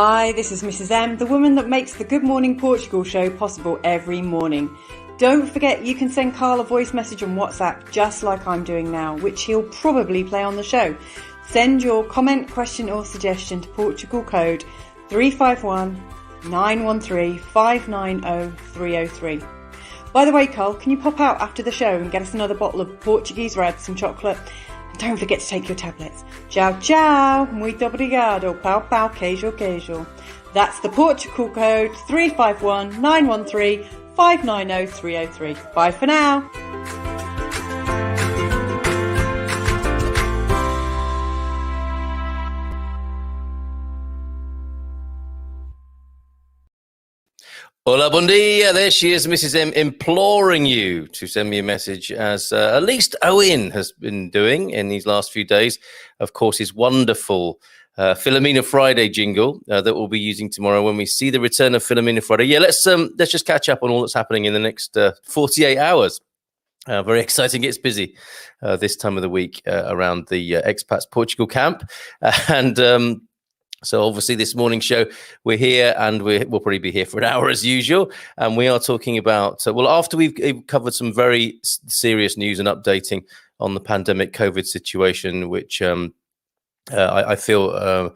Hi, this is Mrs. M, the woman that makes the Good Morning Portugal show possible every morning. Don't forget you can send Carl a voice message on WhatsApp just like I'm doing now, which he'll probably play on the show. Send your comment, question or suggestion to Portugal code 351 913 590 303. By the way, Carl, can you pop out after the show and get us another bottle of Portuguese Red, some chocolate? And don't forget to take your tablets. Ciao, ciao. Muito obrigado. Pau, pau, queijo, queijo. That's the Portugal code 351 913 590 303. Bye for now. Hola, bon dia. There she is, Mrs. M, imploring you to send me a message, as at least Owen has been doing in these last few days. Of course, his wonderful Philomena Friday jingle that we'll be using tomorrow when we see the return of Philomena Friday. Yeah, let's just catch up on all that's happening in the next 48 hours. Very exciting. It's busy this time of the week around the Expats Portugal camp. And so obviously this morning's show, we're here and we'll probably be here for an hour as usual. And we are talking about, well, after we've covered some very serious news and updating on the pandemic COVID situation, which I feel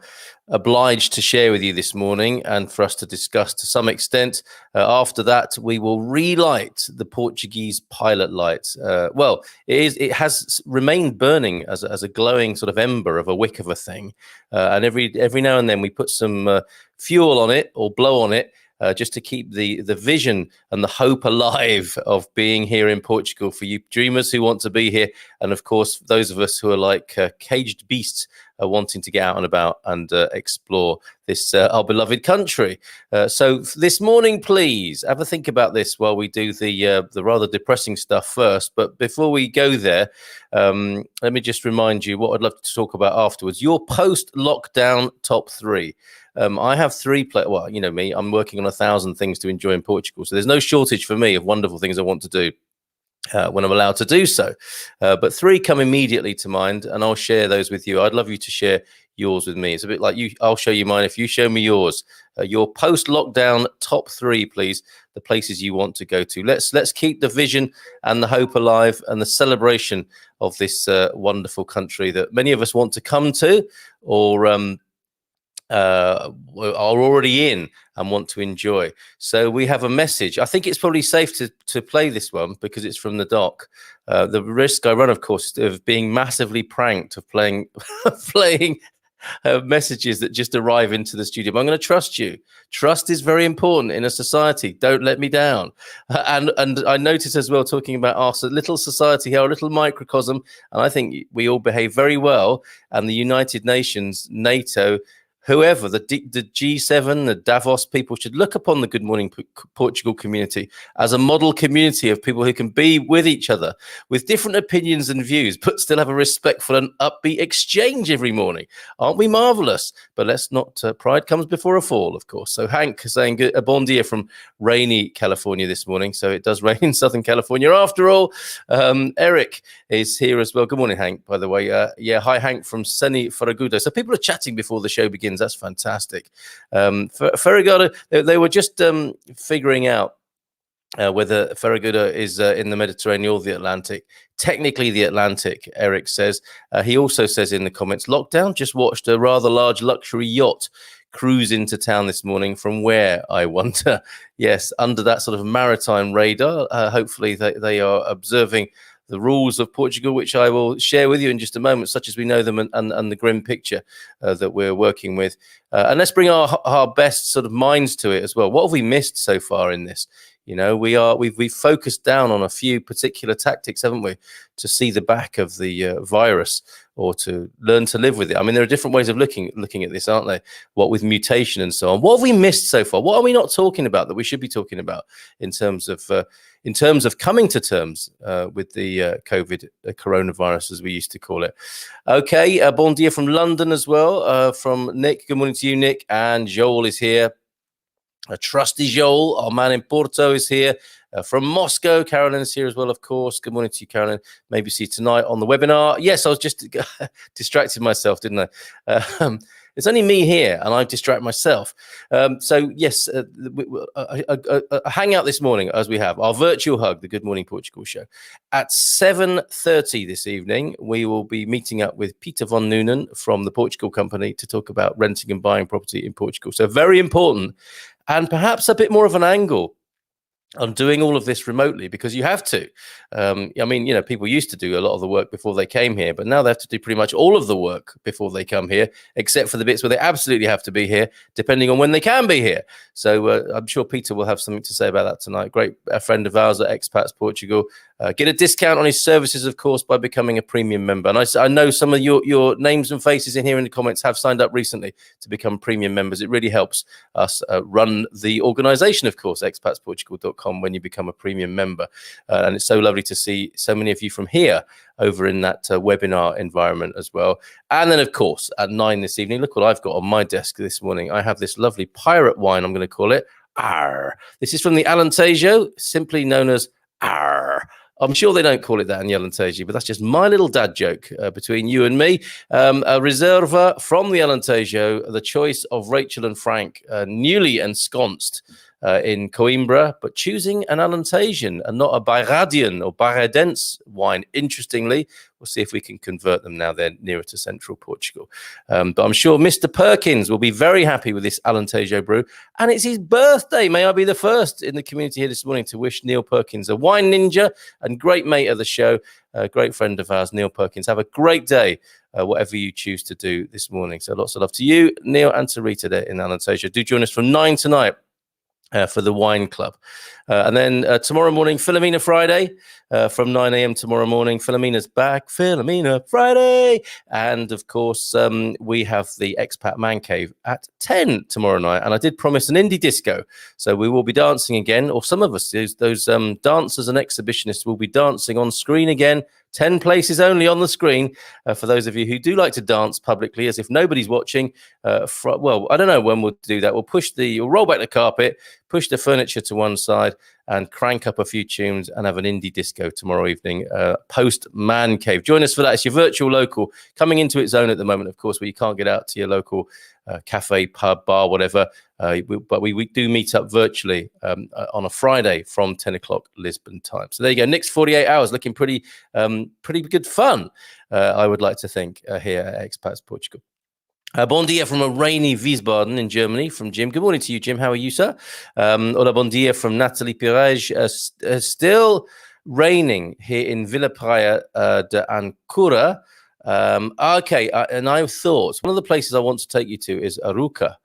obliged to share with you this morning and for us to discuss to some extent. After that, we will relight the Portuguese pilot light. Well, it has remained burning as a glowing sort of ember of a wick of a thing. And every now and then we put some fuel on it or blow on it, just to keep the vision and the hope alive of being here in Portugal for you dreamers who want to be here. And of course, those of us who are like caged beasts wanting to get out and about and explore this, our beloved country. So this morning, please have a think about this while we do the rather depressing stuff first. But before we go there, let me just remind you what I'd love to talk about afterwards. Your post-lockdown top three. I have three well, you know me, I'm working on 1,000 things to enjoy in Portugal. So there's no shortage for me of wonderful things I want to do when I'm allowed to do so. But three come immediately to mind, and I'll share those with you. I'd love you to share yours with me. It's a bit like you. I'll show you mine if you show me yours. Your post-lockdown top three, please. The places you want to go to. Let's keep the vision and the hope alive and the celebration of this wonderful country that many of us want to come to, or are already in and want to enjoy. So we have a message. I think it's probably safe to play this one because it's from the doc. The risk I run, of course, of being massively pranked, of playing messages that just arrive into the studio. But I'm going to trust you. Trust is very important in a society. Don't let me down. And I notice as well, talking about our little society here, our little microcosm, and I think we all behave very well. And the United Nations, NATO, whoever, the G7, the Davos people should look upon the Good Morning Portugal community as a model community of people who can be with each other with different opinions and views, but still have a respectful and upbeat exchange every morning. Aren't we marvelous? But let's not, pride comes before a fall, of course. So Hank saying a bon dia from rainy California this morning. So it does rain in Southern California after all. Eric is here as well. Good morning, Hank, by the way. Yeah, hi, Hank from sunny Farraguda. So people are chatting before the show begins. That's fantastic. Farraguda, they were just figuring out whether Farraguda is in the Mediterranean or the Atlantic. Technically the Atlantic, Eric says. He also says in the comments, lockdown, just watched a rather large luxury yacht cruise into town this morning. From where, I wonder? Yes, under that sort of maritime radar. Hopefully they are observing the rules of Portugal, which I will share with you in just a moment, such as we know them, and the grim picture that we're working with. And let's bring our best sort of minds to it as well. What have we missed so far in this? You know, we've focused down on a few particular tactics, haven't we, to see the back of the virus or to learn to live with it. I mean, there are different ways of looking at this, aren't there? What with mutation and so on. What have we missed so far? What are we not talking about that we should be talking about in terms of coming to terms with the COVID coronavirus, as we used to call it? Okay, bon dia from London as well, from Nick. Good morning to you, Nick. And Joel is here. A trusty Joel, our man in Porto, is here. From Moscow, Carolyn is here as well, of course. Good morning to you, Carolyn. Maybe see you tonight on the webinar. Yes, I was just distracting myself, didn't I? It's only me here, and I distract myself. So yes, a hangout this morning, as we have our virtual hug, the Good Morning Portugal show. At 7:30 this evening, we will be meeting up with Peter von Noonan from the Portugal company to talk about renting and buying property in Portugal. So very important, and perhaps a bit more of an angle on doing all of this remotely, because you have to. I mean, people used to do a lot of the work before they came here, but now they have to do pretty much all of the work before they come here, except for the bits where they absolutely have to be here, depending on when they can be here. So I'm sure Peter will have something to say about that tonight. Great friend of ours at Expats Portugal. Get a discount on his services, of course, by becoming a premium member. And I know some of your names and faces in here in the comments have signed up recently to become premium members. It really helps us run the organization, of course, expatsportugal.com, when you become a premium member. And it's so lovely to see so many of you from here over in that webinar environment as well. And then, of course, at 9 this evening, look what I've got on my desk this morning. I have this lovely pirate wine, I'm going to call it. Arr. This is from the Alentejo, simply known as Arr. I'm sure they don't call it that in the Alentejo, but that's just my little dad joke between you and me. A Reserva from the Alentejo, the choice of Rachel and Frank, newly ensconced in Coimbra, but choosing an Alentejaan and not a Bairradian or Barredense wine. Interestingly, we'll see if we can convert them now they're nearer to central Portugal. But I'm sure Mr. Perkins will be very happy with this Alentejo brew. And it's his birthday. May I be the first in the community here this morning to wish Neil Perkins, a wine ninja and great mate of the show, a great friend of ours, Neil Perkins. Have a great day, whatever you choose to do this morning. So lots of love to you, Neil, and to Rita there in Alentejo. Do join us from 9 tonight. For the wine club. And then tomorrow morning, Philomena Friday from 9 a.m. tomorrow morning. Philomena's back. Philomena Friday. And of course, we have the Expat Man Cave at 10 tomorrow night. And I did promise an indie disco. So we will be dancing again, or some of us, those dancers and exhibitionists will be dancing on screen again. 10 places only on the screen for those of you who do like to dance publicly as if nobody's watching. Well, I don't know when we'll do that. We'll roll back the carpet, push the furniture to one side and crank up a few tunes and have an indie disco tomorrow evening, post Man Cave. Join us for that. It's your virtual local coming into its own at the moment, of course, where you can't get out to your local cafe, pub, bar, whatever. But we do meet up virtually on a Friday from 10 o'clock Lisbon time. So there you go. Next 48 hours looking pretty good fun, I would like to think, here at Expats Portugal. Bon dia from a rainy Wiesbaden in Germany from Jim. Good morning to you, Jim. How are you, sir? Hola, bon dia from Natalie Pires. Still raining here in Vila Praia de Ancura. Okay, and I thought one of the places I want to take you to is Aruca.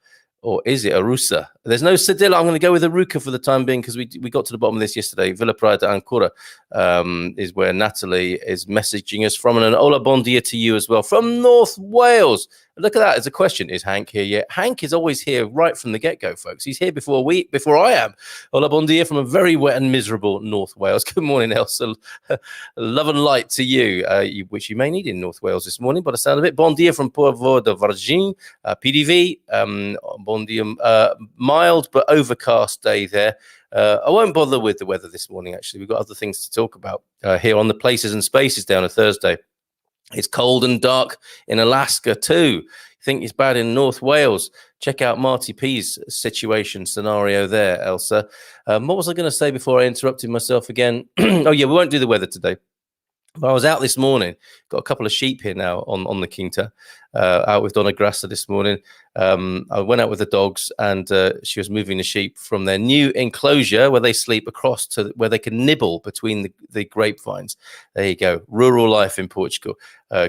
Or is it Arusa? There's no Cedilla. I'm going to go with Aruca for the time being because we got to the bottom of this yesterday. Vila Praia de Ancura is where Natalie is messaging us from. And an hola bon dia to you as well from North Wales. Look at that. It's a question. Is Hank here yet? Hank is always here right from the get-go, folks. He's here before I am. Hola bon dia from a very wet and miserable North Wales. Good morning, Elsa. Love and light to you, which you may need in North Wales this morning, by the sound of it. Bon dia from Povo de Vargem, PDV. Bon dia, mild but overcast day there. I won't bother with the weather this morning, actually. We've got other things to talk about here on the Places and Spaces down a Thursday. It's cold and dark in Alaska too. You think it's bad in North Wales? Check out Marty P's situation scenario there, Elsa. What was I going to say before I interrupted myself again? Oh yeah, we won't do the weather today. But I was out this morning, got a couple of sheep here now on the Quinta, out with Donna Grassa this morning. I went out with the dogs and she was moving the sheep from their new enclosure where they sleep across to where they can nibble between the grapevines. There you go. Rural life in Portugal.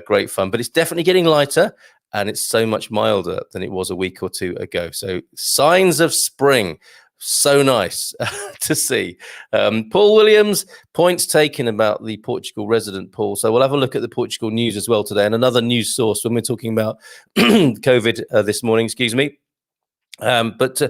Great fun. But it's definitely getting lighter and it's so much milder than it was a week or two ago. So signs of spring. So nice to see. Paul Williams, points taken about the Portugal resident, Paul. So we'll have a look at the Portugal news as well today and another news source when we're talking about COVID this morning, excuse me. But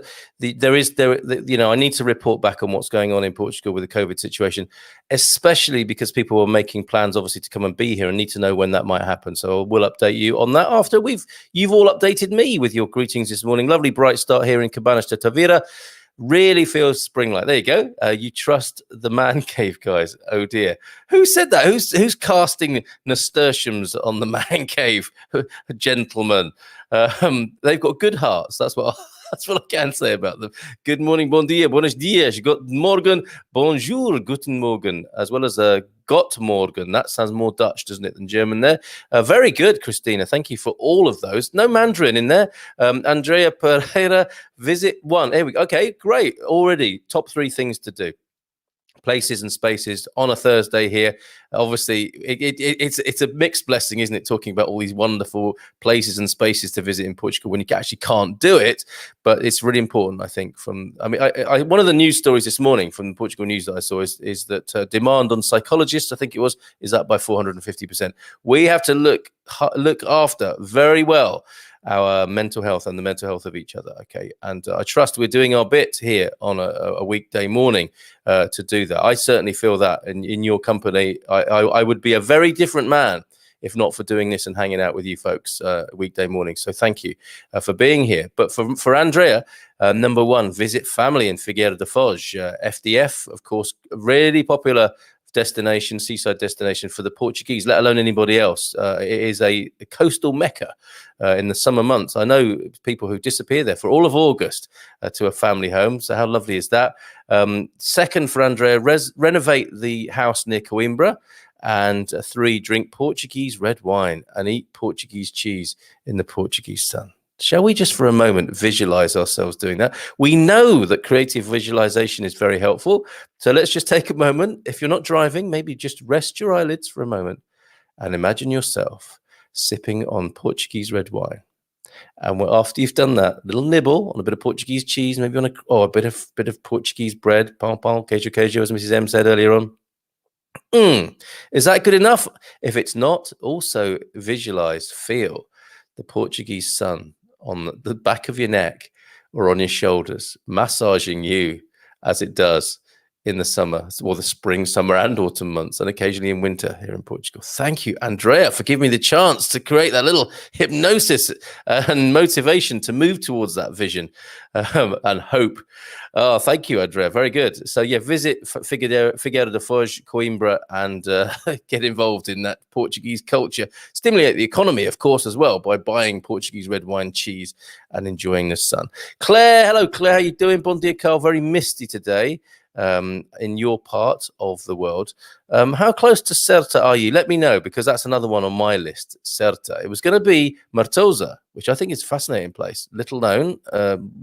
I need to report back on what's going on in Portugal with the COVID situation, especially because people are making plans, obviously, to come and be here and need to know when that might happen. So we'll update you on that after you've all updated me with your greetings this morning. Lovely bright start here in Cabanas de Tavira. Really feels spring-like. There you go. You trust the man cave, guys. Oh dear. Who said that? Who's casting nasturtiums on the man cave? Gentlemen. They've got good hearts. That's what I can say about them. Good morning, bon dia, buenos dias, good morgen, bonjour, guten Morgen, as well as Gott Morgen. That sounds more Dutch, doesn't it, than German there? Very good, Christina. Thank you for all of those. No Mandarin in there. Andrea Pereira, visit one. Here we go. Okay, great. Already top 3 things to do. Places and spaces on a Thursday here. Obviously, it's a mixed blessing, isn't it? Talking about all these wonderful places and spaces to visit in Portugal when you actually can't do it, but it's really important, I think. One of the news stories this morning from the Portugal News that I saw is that demand on psychologists, I think it was, is up by 450%. We have to look after very well our mental health and the mental health of each other. Okay. And I trust we're doing our bit here on a weekday morning to do that. I certainly feel that in your company, I would be a very different man if not for doing this and hanging out with you folks weekday morning. So thank you for being here. But for Andrea, number 1, visit family in Figueira da Foz. FDF, of course, really popular destination, seaside destination for the Portuguese, let alone anybody else. It is a coastal mecca in the summer months. I know people who disappear there for all of August to a family home. So how lovely is that? Second for Andrea, renovate the house near Coimbra. And 3, drink Portuguese red wine and eat Portuguese cheese in the Portuguese sun. Shall we just for a moment visualize ourselves doing that? We know that creative visualization is very helpful. So let's just take a moment. If you're not driving, maybe just rest your eyelids for a moment and imagine yourself sipping on Portuguese red wine. And after you've done that, a little nibble on a bit of Portuguese cheese, maybe on a bit of Portuguese bread, pão, pão, queijo, queijo, as Mrs. M said earlier on. Is that good enough? If it's not, also visualize, feel the Portuguese sun on the back of your neck or on your shoulders, massaging you as it does in the summer, or the spring, summer, and autumn months, and occasionally in winter here in Portugal. Thank you, Andrea, for giving me the chance to create that little hypnosis and motivation to move towards that vision and hope. Oh, thank you, Andrea. Very good. So, yeah, visit Figueira da Foz, Coimbra, and get involved in that Portuguese culture. Stimulate the economy, of course, as well, by buying Portuguese red wine, cheese, and enjoying the sun. Claire, hello, Claire. How you doing? Bon dia, Carl. Very misty today. In your part of the world. How close to Certa are you? Let me know, because that's another one on my list, Certa. It was going to be Martosa, which I think is a fascinating place. Little known,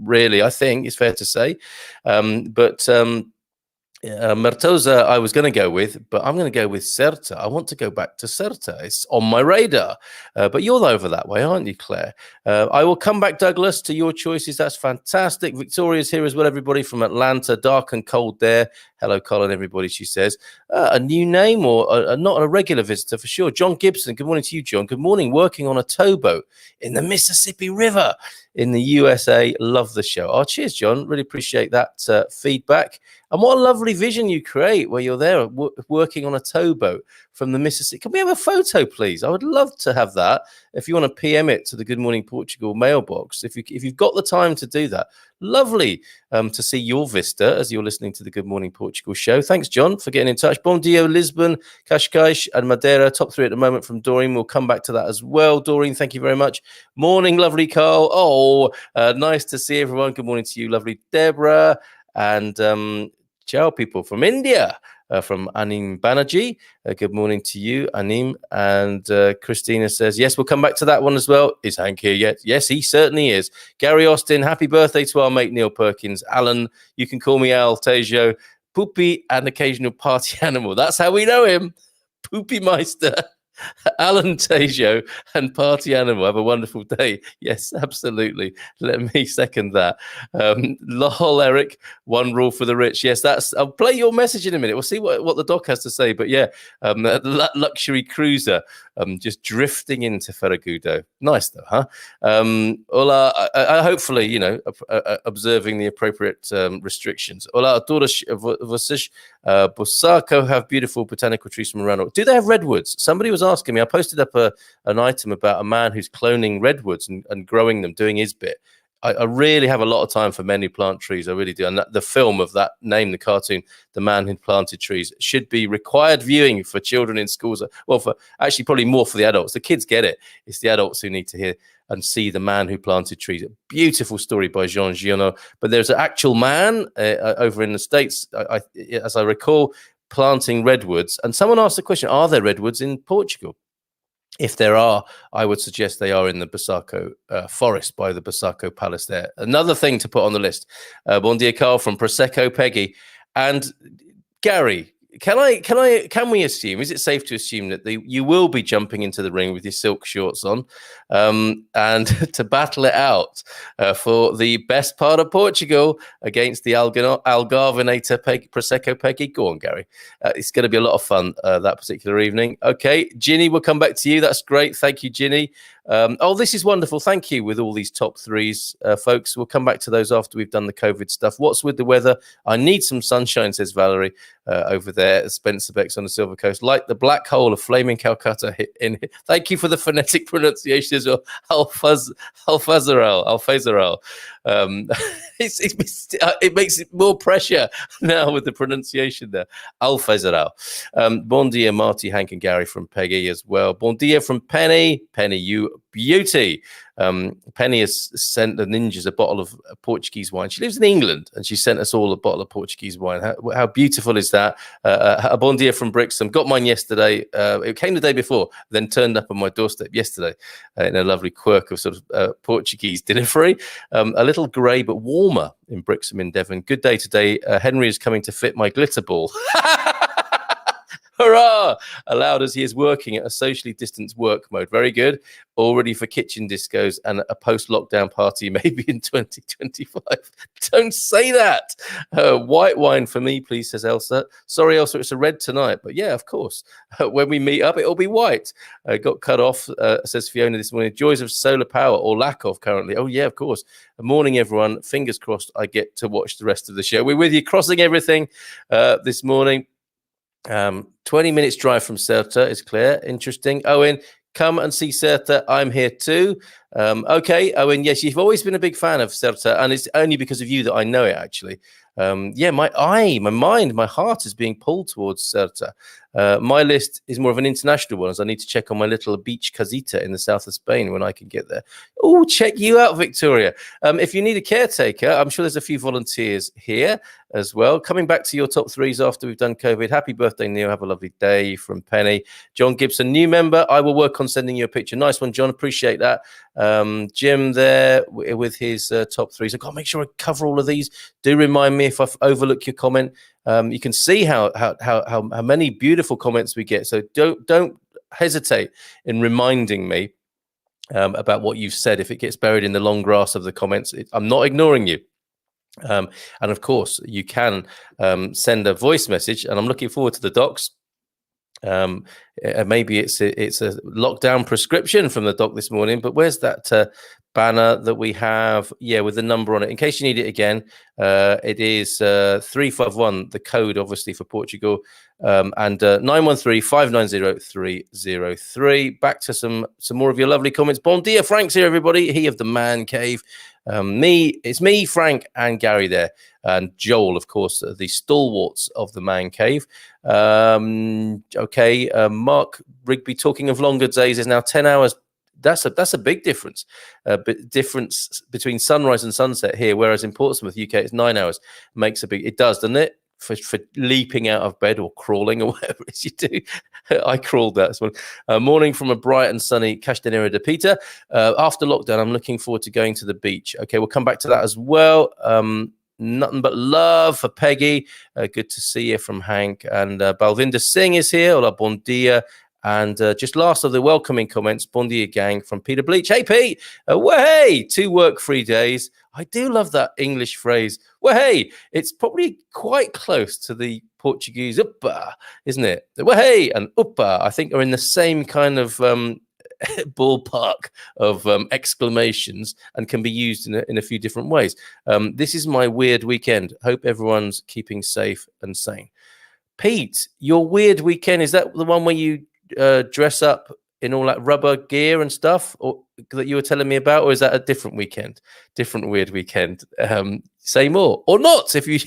really, I think, it's fair to say. But Martosa I was going to go with, but I'm going to go with Certa. I want to go back to Certa. It's on my radar. But you're over that way, aren't you, Claire? I will come back, Douglas, to your choices. That's fantastic. Victoria's here as well, everybody from Atlanta. Dark and cold there. Hello, Colin, everybody, she says. A new name or not a regular visitor for sure. John Gibson. Good morning to you, John. Good morning. Working on a towboat in the Mississippi River in the USA. Love the show. Oh, cheers, John. Really appreciate that feedback. And what a lovely vision you create where you're there working on a towboat from the Mississippi. Can we have a photo, please? I would love to have that. If you want to PM it to the Good Morning Portugal mailbox, if you've got the time to do that, lovely to see your vista as you're listening to the Good Morning Portugal show. Thanks, John, for getting in touch. Bom dia, Lisbon, Cascais, and Madeira. Top 3 at the moment from Doreen. We'll come back to that as well. Doreen, thank you very much. Morning, lovely Carl. Oh, nice to see everyone. Good morning to you, lovely Deborah. And ciao, people from India. From Anim Banerjee. Good morning to you, Anim. And Christina says, yes, we'll come back to that one as well. Is Hank here yet? Yes, he certainly is. Gary Austin, happy birthday to our mate Neil Perkins. Alan, you can call me Al Tejo. Poopy and occasional party animal. That's how we know him. Poopy Meister. Alan Tejo and Party Animal. Have a wonderful day. Yes, absolutely. Let me second that. Lol, Eric, one rule for the rich. Yes, I'll play your message in a minute. We'll see what the doc has to say. But yeah, luxury cruiser just drifting into Ferragudo. Nice though, huh? Hola, hopefully, observing the appropriate restrictions. Hola, todos vocês. Bosako have beautiful botanical trees from around. Do they have redwoods? Somebody was asking me. I posted up an item about a man who's cloning redwoods and growing them, doing his bit. I really have a lot of time for men who plant trees. I really do. And the film of that name, the cartoon, The Man Who Planted Trees, should be required viewing for children in schools. Well, for actually probably more for the adults. The kids get it. It's the adults who need to hear and see The Man Who Planted Trees. A beautiful story by Jean Giono. But there's an actual man over in the States, as I recall, planting redwoods. And someone asked the question, are there redwoods in Portugal? If there are, I would suggest they are in the Busaco forest by the Busaco Palace there. Another thing to put on the list. Bon dia, Carl from Prosecco Peggy. And Gary, can we assume, is it safe to assume that you will be jumping into the ring with your silk shorts on and to battle it out for the best part of Portugal against the Algarvenator Prosecco Peggy? Go on, Gary. It's going to be a lot of fun that particular evening. Okay, Ginny, we'll come back to you. That's great. Thank you, Ginny. Oh, this is wonderful. Thank you with all these top threes, folks. We'll come back to those after we've done the COVID stuff. What's with the weather? I need some sunshine, says Valerie over there at Spencer Beck's on the Silver Coast. Like the black hole of flaming Calcutta in. Thank you for the phonetic pronunciation as well. Alfazaral. It makes it more pressure now with the pronunciation there. Alfazaral. Bon dia, Marty, Hank, and Gary from Peggy as well. Bon dia from Penny. Penny, you beauty. Penny has sent the ninjas a bottle of Portuguese wine. She lives in England, and she sent us all a bottle of Portuguese wine. How beautiful is that? A bon dia from Brixham. Got mine yesterday. It came the day before, then turned up on my doorstep yesterday in a lovely quirk of sort of Portuguese delivery. A little grey but warmer in Brixham in Devon. Good day today. Henry is coming to fit my glitter ball. Hurrah! Allowed as he is working at a socially distanced work mode. Very good. All ready for kitchen discos and a post-lockdown party maybe in 2025. Don't say that. White wine for me, please, says Elsa. Sorry, Elsa, it's a red tonight. But yeah, of course. When we meet up, it'll be white. Got cut off, says Fiona this morning. Joys of solar power or lack of currently. Oh, yeah, of course. Morning, everyone. Fingers crossed I get to watch the rest of the show. We're with you, crossing everything this morning. 20 minutes drive from Ceuta is clear. Interesting. Owen, come and see Ceuta. I'm here too. Okay, Owen, yes, you've always been a big fan of Ceuta, and it's only because of you that I know it, actually. Yeah, my mind, my heart is being pulled towards Ceuta. My list is more of an international one, as I need to check on my little beach casita in the south of Spain when I can get there. Oh, check you out, Victoria. If you need a caretaker, I'm sure there's a few volunteers here as well. Coming back to your top threes after we've done COVID. Happy birthday, Neil. Have a lovely day from Penny. John Gibson, new member. I will work on sending you a picture. Nice one, John. Appreciate that. Jim there with his top threes. I've got to make sure I cover all of these. Do remind me if I overlook your comment. You can see how many beautiful comments we get. So don't hesitate in reminding me about what you've said. If it gets buried in the long grass of the comments, I'm not ignoring you. And of course, you can send a voice message, and I'm looking forward to the docs. Maybe it's a lockdown prescription from the doc this morning, but where's that banner that we have? Yeah, with the number on it. In case you need it again, it is 351, the code obviously for Portugal, and 913-590-303. Back to some more of your lovely comments. Bon dia, Frank's here, everybody. He of the Man Cave. It's me, Frank, and Gary there, and Joel, of course, the stalwarts of the Man Cave. Okay, Mark Rigby, talking of longer days, is now 10 hours. That's a big difference. Difference between sunrise and sunset here, whereas in Portsmouth, UK, it's 9 hours. Makes a big. It does, doesn't it? For leaping out of bed or crawling or whatever it is you do. I crawled that this morning. Morning from a bright and sunny Castanera de Pita. After lockdown, I'm looking forward to going to the beach. Okay, we'll come back to that as well. Nothing but love for Peggy. Good to see you from Hank. And Balvinda Singh is here. Hola, bon dia. And just last of the welcoming comments, bon dia gang from Peter Bleach. Hey, Pete. Hey, 2 work-free days. I do love that English phrase. Well, hey, it's probably quite close to the Portuguese uppa, isn't it? Well, hey, and uppa, I think, are in the same kind of ballpark of exclamations and can be used in a few different ways. This is my weird weekend. Hope everyone's keeping safe and sane. Pete, your weird weekend, is that the one where you dress up in all that rubber gear and stuff, or that you were telling me about, or is that a different weekend, different weird weekend? Say more or not if you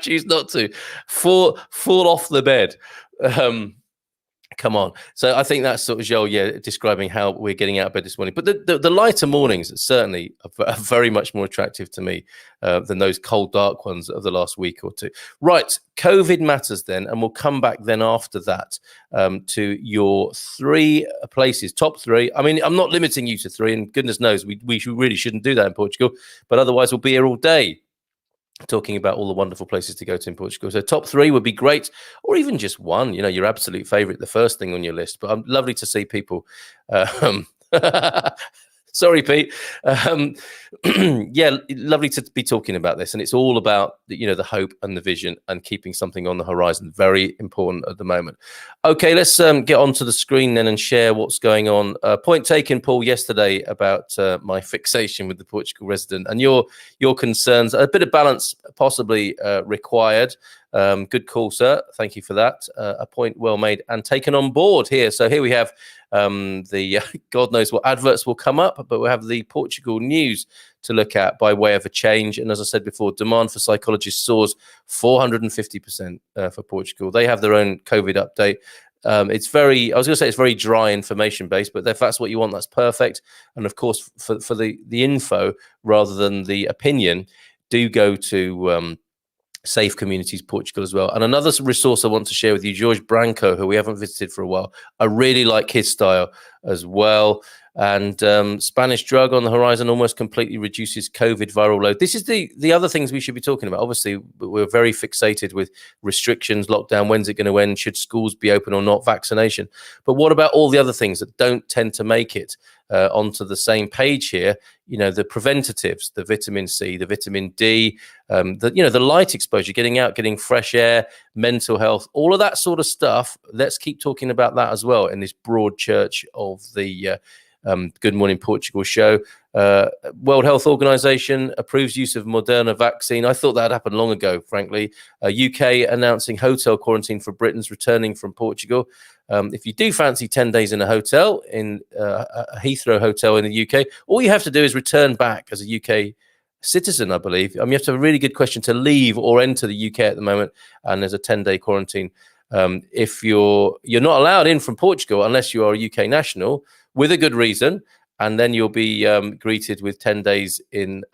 choose not to. Fall off the bed. Come on. So I think that's sort of Joel, describing how we're getting out of bed this morning. But the lighter mornings certainly are very much more attractive to me than those cold, dark ones of the last week or two. Right. COVID matters then. And we'll come back then after that to your 3 places, top 3. I mean, I'm not limiting you to 3, and goodness knows we really shouldn't do that in Portugal. But otherwise, we'll be here all day talking about all the wonderful places to go to in Portugal. So top 3 would be great, or even just 1, your absolute favorite, the first thing on your list. But I'm lovely to see people. Sorry, Pete. Lovely to be talking about this. And it's all about, the hope and the vision and keeping something on the horizon. Very important at the moment. Okay, let's get onto the screen then and share what's going on. Point taken, Paul, yesterday about my fixation with the Portugal resident and your concerns. A bit of balance possibly required. Good call, sir. Thank you for that. A point well made and taken on board here. So here we have God knows what adverts will come up, but we'll have the Portugal news to look at by way of a change. And as I said before, demand for psychologists soars 450% for Portugal. They have their own COVID update. It's very dry information based, but if that's what you want, that's perfect. And of course, for the info rather than the opinion, do go to Safe Communities Portugal as well. And another resource I want to share with you, Jorge Branco, who we haven't visited for a while. I really like his style as well. And Spanish drug on the horizon almost completely reduces COVID viral load. This is the other things we should be talking about. Obviously, we're very fixated with restrictions, lockdown, when's it going to end, should schools be open or not, vaccination. But what about all the other things that don't tend to make it onto the same page here? The preventatives, the vitamin C, the vitamin D, the light exposure, getting out, getting fresh air, mental health, all of that sort of stuff. Let's keep talking about that as well in this broad church of the Good Morning Portugal show. World Health Organization approves use of Moderna vaccine. I thought that had happened long ago, frankly. UK announcing hotel quarantine for Britons returning from Portugal. If you do fancy 10 days in a hotel, in a Heathrow hotel in the UK, all you have to do is return back as a UK citizen, I believe. You have to have a really good question to leave or enter the UK at the moment, and there's a 10-day quarantine. If you're not allowed in from Portugal unless you are a UK national, with a good reason, and then you'll be greeted with 10 days in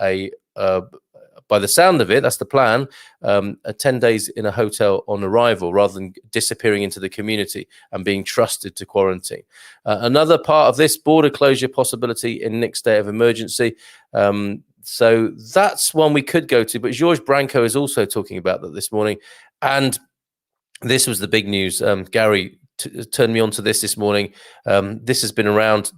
by the sound of it, that's the plan, 10 days in a hotel on arrival rather than disappearing into the community and being trusted to quarantine. Another part of this, border closure possibility in next day of emergency. So that's one we could go to, but Jorge Branco is also talking about that this morning. And this was the big news. Gary turned me on to this morning. This has been around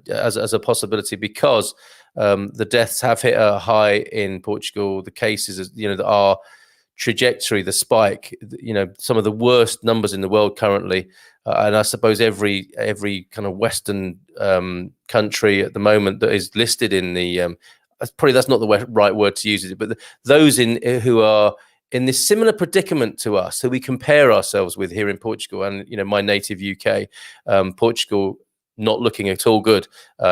as a possibility because the deaths have hit a high in Portugal. The cases, our trajectory, the spike, some of the worst numbers in the world currently. And I suppose every kind of Western country at the moment that is listed in the that's not the right word to use it, but those who are in this similar predicament to us, who we compare ourselves with here in Portugal, and my native UK, Portugal not looking at all good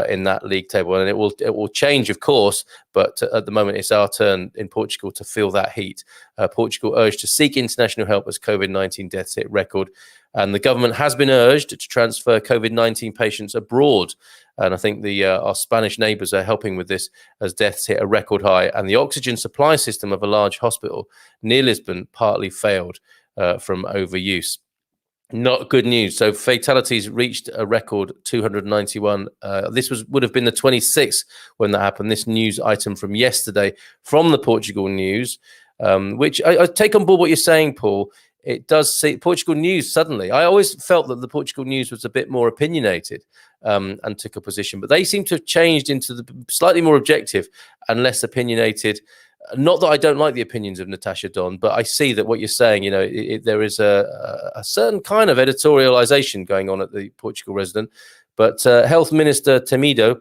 in that league table, and it will change, of course. But at the moment, it's our turn in Portugal to feel that heat. Portugal urged to seek international help as COVID-19 deaths hit record, and the government has been urged to transfer COVID-19 patients abroad. And I think our Spanish neighbours are helping with this as deaths hit a record high. And the oxygen supply system of a large hospital near Lisbon partly failed from overuse. Not good news. So fatalities reached a record 291. This would have been the 26th when that happened. This news item from yesterday from the Portugal news, which I take on board what you're saying, Paul. It does see Portugal news suddenly. I always felt that the Portugal news was a bit more opinionated and took a position, but they seem to have changed into the slightly more objective and less opinionated. Not that I don't like the opinions of Natasha Don, but I see that what you're saying, there is a certain kind of editorialization going on at the Portugal resident. But Health Minister Temido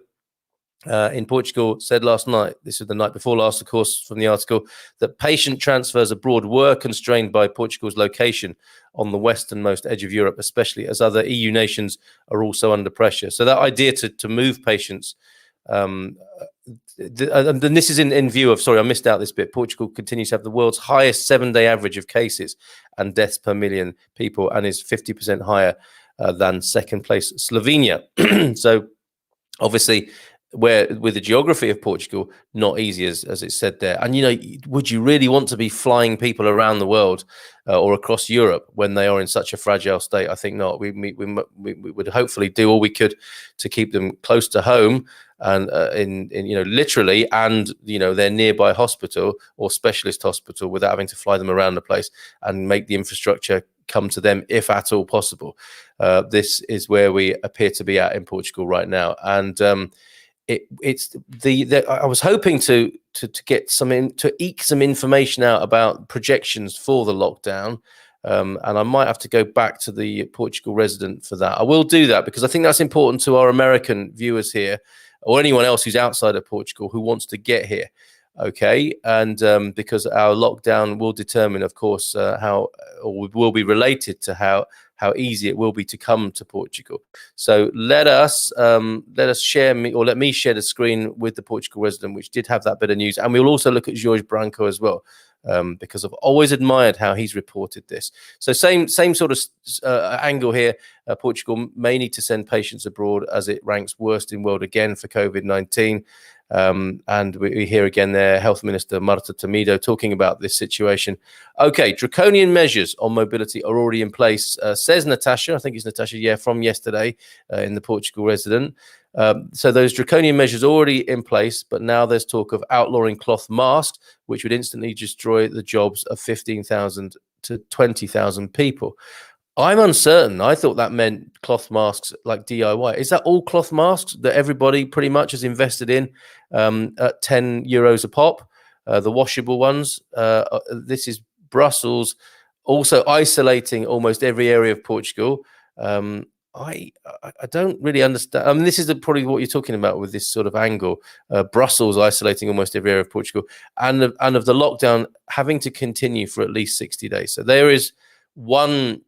in Portugal said last night, this was the night before last, of course, from the article, that patient transfers abroad were constrained by Portugal's location on the westernmost edge of Europe, especially as other EU nations are also under pressure. So that idea to move patients, and this is in view of, sorry, I missed out this bit, Portugal continues to have the world's highest 7-day average of cases and deaths per million people, and is 50% higher than second place Slovenia. So obviously, where with the geography of Portugal, not easy as it's said there. And, would you really want to be flying people around the world or across Europe when they are in such a fragile state? I think not. We would hopefully do all we could to keep them close to home and in literally, and their nearby hospital or specialist hospital without having to fly them around the place, and make the infrastructure come to them if at all possible. This is where we appear to be at in Portugal right now, and I was hoping to get to eke some information out about projections for the lockdown, and I might have to go back to the Portugal resident for that. I will do that because I think that's important to our American viewers here, or anyone else who's outside of Portugal who wants to get here. Okay, and because our lockdown will determine, of course, how, or will be related to how easy it will be to come to Portugal. So let me share the screen with the Portugal resident, which did have that bit of news, and we'll also look at Jorge Branco as well, because I've always admired how he's reported this. So same sort of angle here. Portugal may need to send patients abroad as it ranks worst in world again for COVID-19. And we hear again there Health Minister Marta Temido talking about this situation. Okay, draconian measures on mobility are already in place, says Natasha. I think it's Natasha, from yesterday in the Portugal resident. So those draconian measures already in place, but now there's talk of outlawing cloth masks, which would instantly destroy the jobs of 15,000 to 20,000 people. I'm uncertain. I thought that meant cloth masks like DIY. Is that all cloth masks that everybody pretty much has invested in at €10 a pop? The washable ones. This is Brussels also isolating almost every area of Portugal. I don't really understand. I mean, this is probably what you're talking about with this sort of angle. Brussels isolating almost every area of Portugal, and of the lockdown having to continue for at least 60 days. So there is one,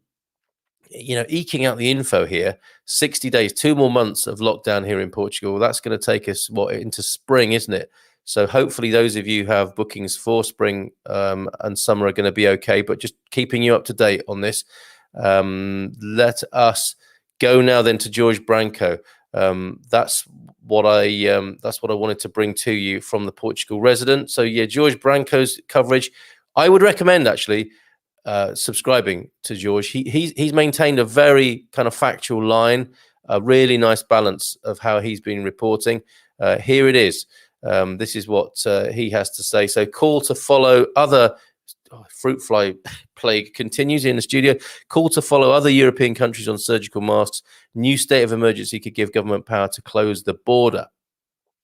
eking out the info here. 60 days, 2 more months of lockdown here in Portugal. That's going to take us into spring, isn't it? So hopefully those of you who have bookings for spring and summer are going to be okay, but just keeping you up to date on this. Let us go now then to Jorge Branco. That's what I wanted to bring to you from the Portugal resident. So Jorge Branco's coverage, I would recommend actually subscribing to George. He's maintained a very kind of factual line, a really nice balance of how he's been reporting. Here it is. This is what he has to say. So call to follow other fruit fly plague continues in the studio. Call to follow other European countries on surgical masks. New state of emergency could give government power to close the border.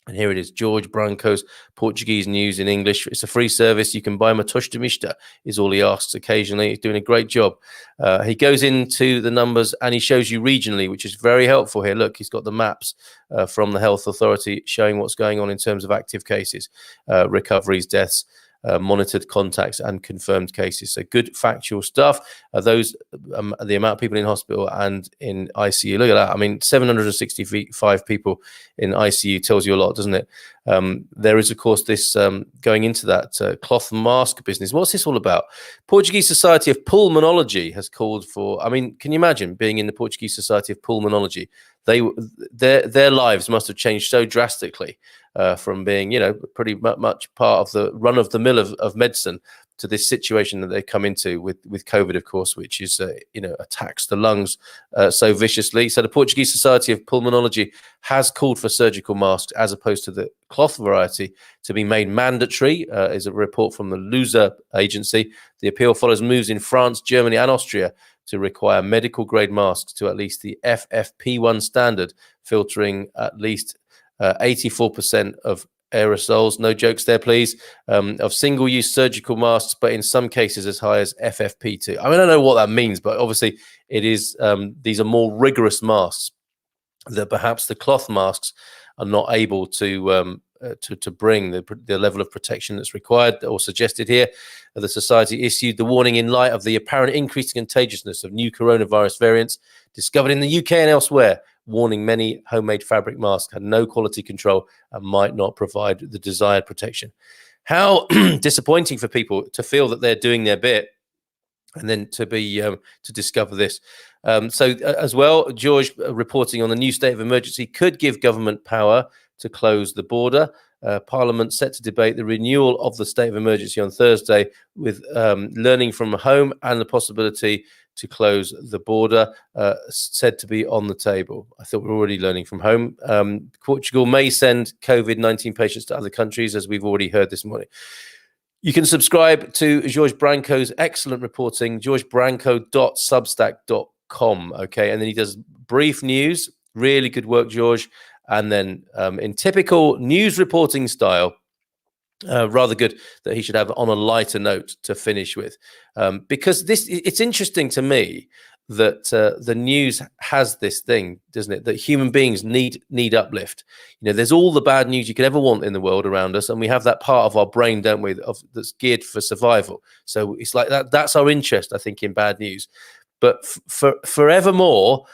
And here it is, Jorge Branco's Portuguese news in English. It's a free service. You can buy him a tosh de mista, is all he asks occasionally. He's doing a great job. He goes into the numbers and he shows you regionally, which is very helpful here. Look, he's got the maps from the health authority showing what's going on in terms of active cases, recoveries, deaths, monitored contacts and confirmed cases. So good factual stuff. Those the amount of people in hospital and in ICU. Look at that. I mean, 765 people in ICU tells you a lot, doesn't it? There is, of course, this going into that cloth mask business. What's this all about? Portuguese Society of Pulmonology has called for. I mean, can you imagine being in the Portuguese Society of Pulmonology? Their lives must have changed so drastically from being, pretty much part of the run of the mill of medicine to this situation that they come into with COVID, of course, which is, attacks the lungs so viciously. So the Portuguese Society of Pulmonology has called for surgical masks as opposed to the cloth variety to be made mandatory, is a report from the Lusa agency. The appeal follows moves in France, Germany and Austria to require medical grade masks to at least the FFP1 standard, filtering at least 84% of aerosols, no jokes there please, of single-use surgical masks, but in some cases as high as FFP2. I mean, I don't know what that means, but obviously it is, these are more rigorous masks that perhaps the cloth masks are not able to bring the level of protection that's required or suggested here. The Society issued the warning in light of the apparent increasing contagiousness of new coronavirus variants discovered in the UK and elsewhere, warning many homemade fabric masks had no quality control and might not provide the desired protection. How disappointing for people to feel that they're doing their bit and then to be to discover this. As well, George reporting on the new state of emergency could give government power to close the border. Parliament set to debate the renewal of the state of emergency on Thursday, with learning from home and the possibility to close the border said to be on the table. I thought we were already learning from home. Portugal may send COVID-19 patients to other countries, as we've already heard this morning. You can subscribe to George Branco's excellent reporting, georgebranco.substack.com. Okay, and then he does brief news. Really good work, George. And then in typical news reporting style, rather good that he should have on a lighter note to finish with, because it's interesting to me that the news has this thing, doesn't it, that human beings need uplift. You know, there's all the bad news you could ever want in the world around us, and we have that part of our brain, don't we, that's geared for survival. So it's like that's our interest, I think, in bad news. But forevermore,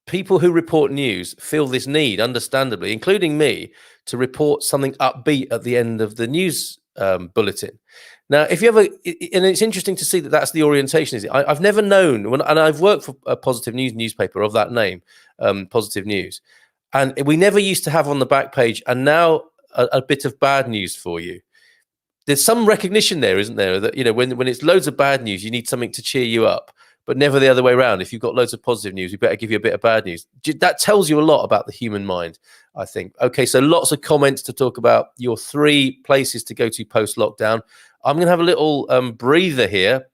people who report news feel this need, understandably, including me, to report something upbeat at the end of the news bulletin. Now, if you ever, and it's interesting to see that that's the orientation. I've never known, and I've worked for a Positive News newspaper of that name, Positive News, and we never used to have on the back page, and now a bit of bad news for you. There's some recognition there, isn't there, that, you know, when it's loads of bad news, you need something to cheer you up. But never the other way around. If you've got loads of positive news, we better give you a bit of bad news. That tells you a lot about the human mind, I think. Okay, so lots of comments to talk about your 3 places to go to post-lockdown. I'm going to have a little breather here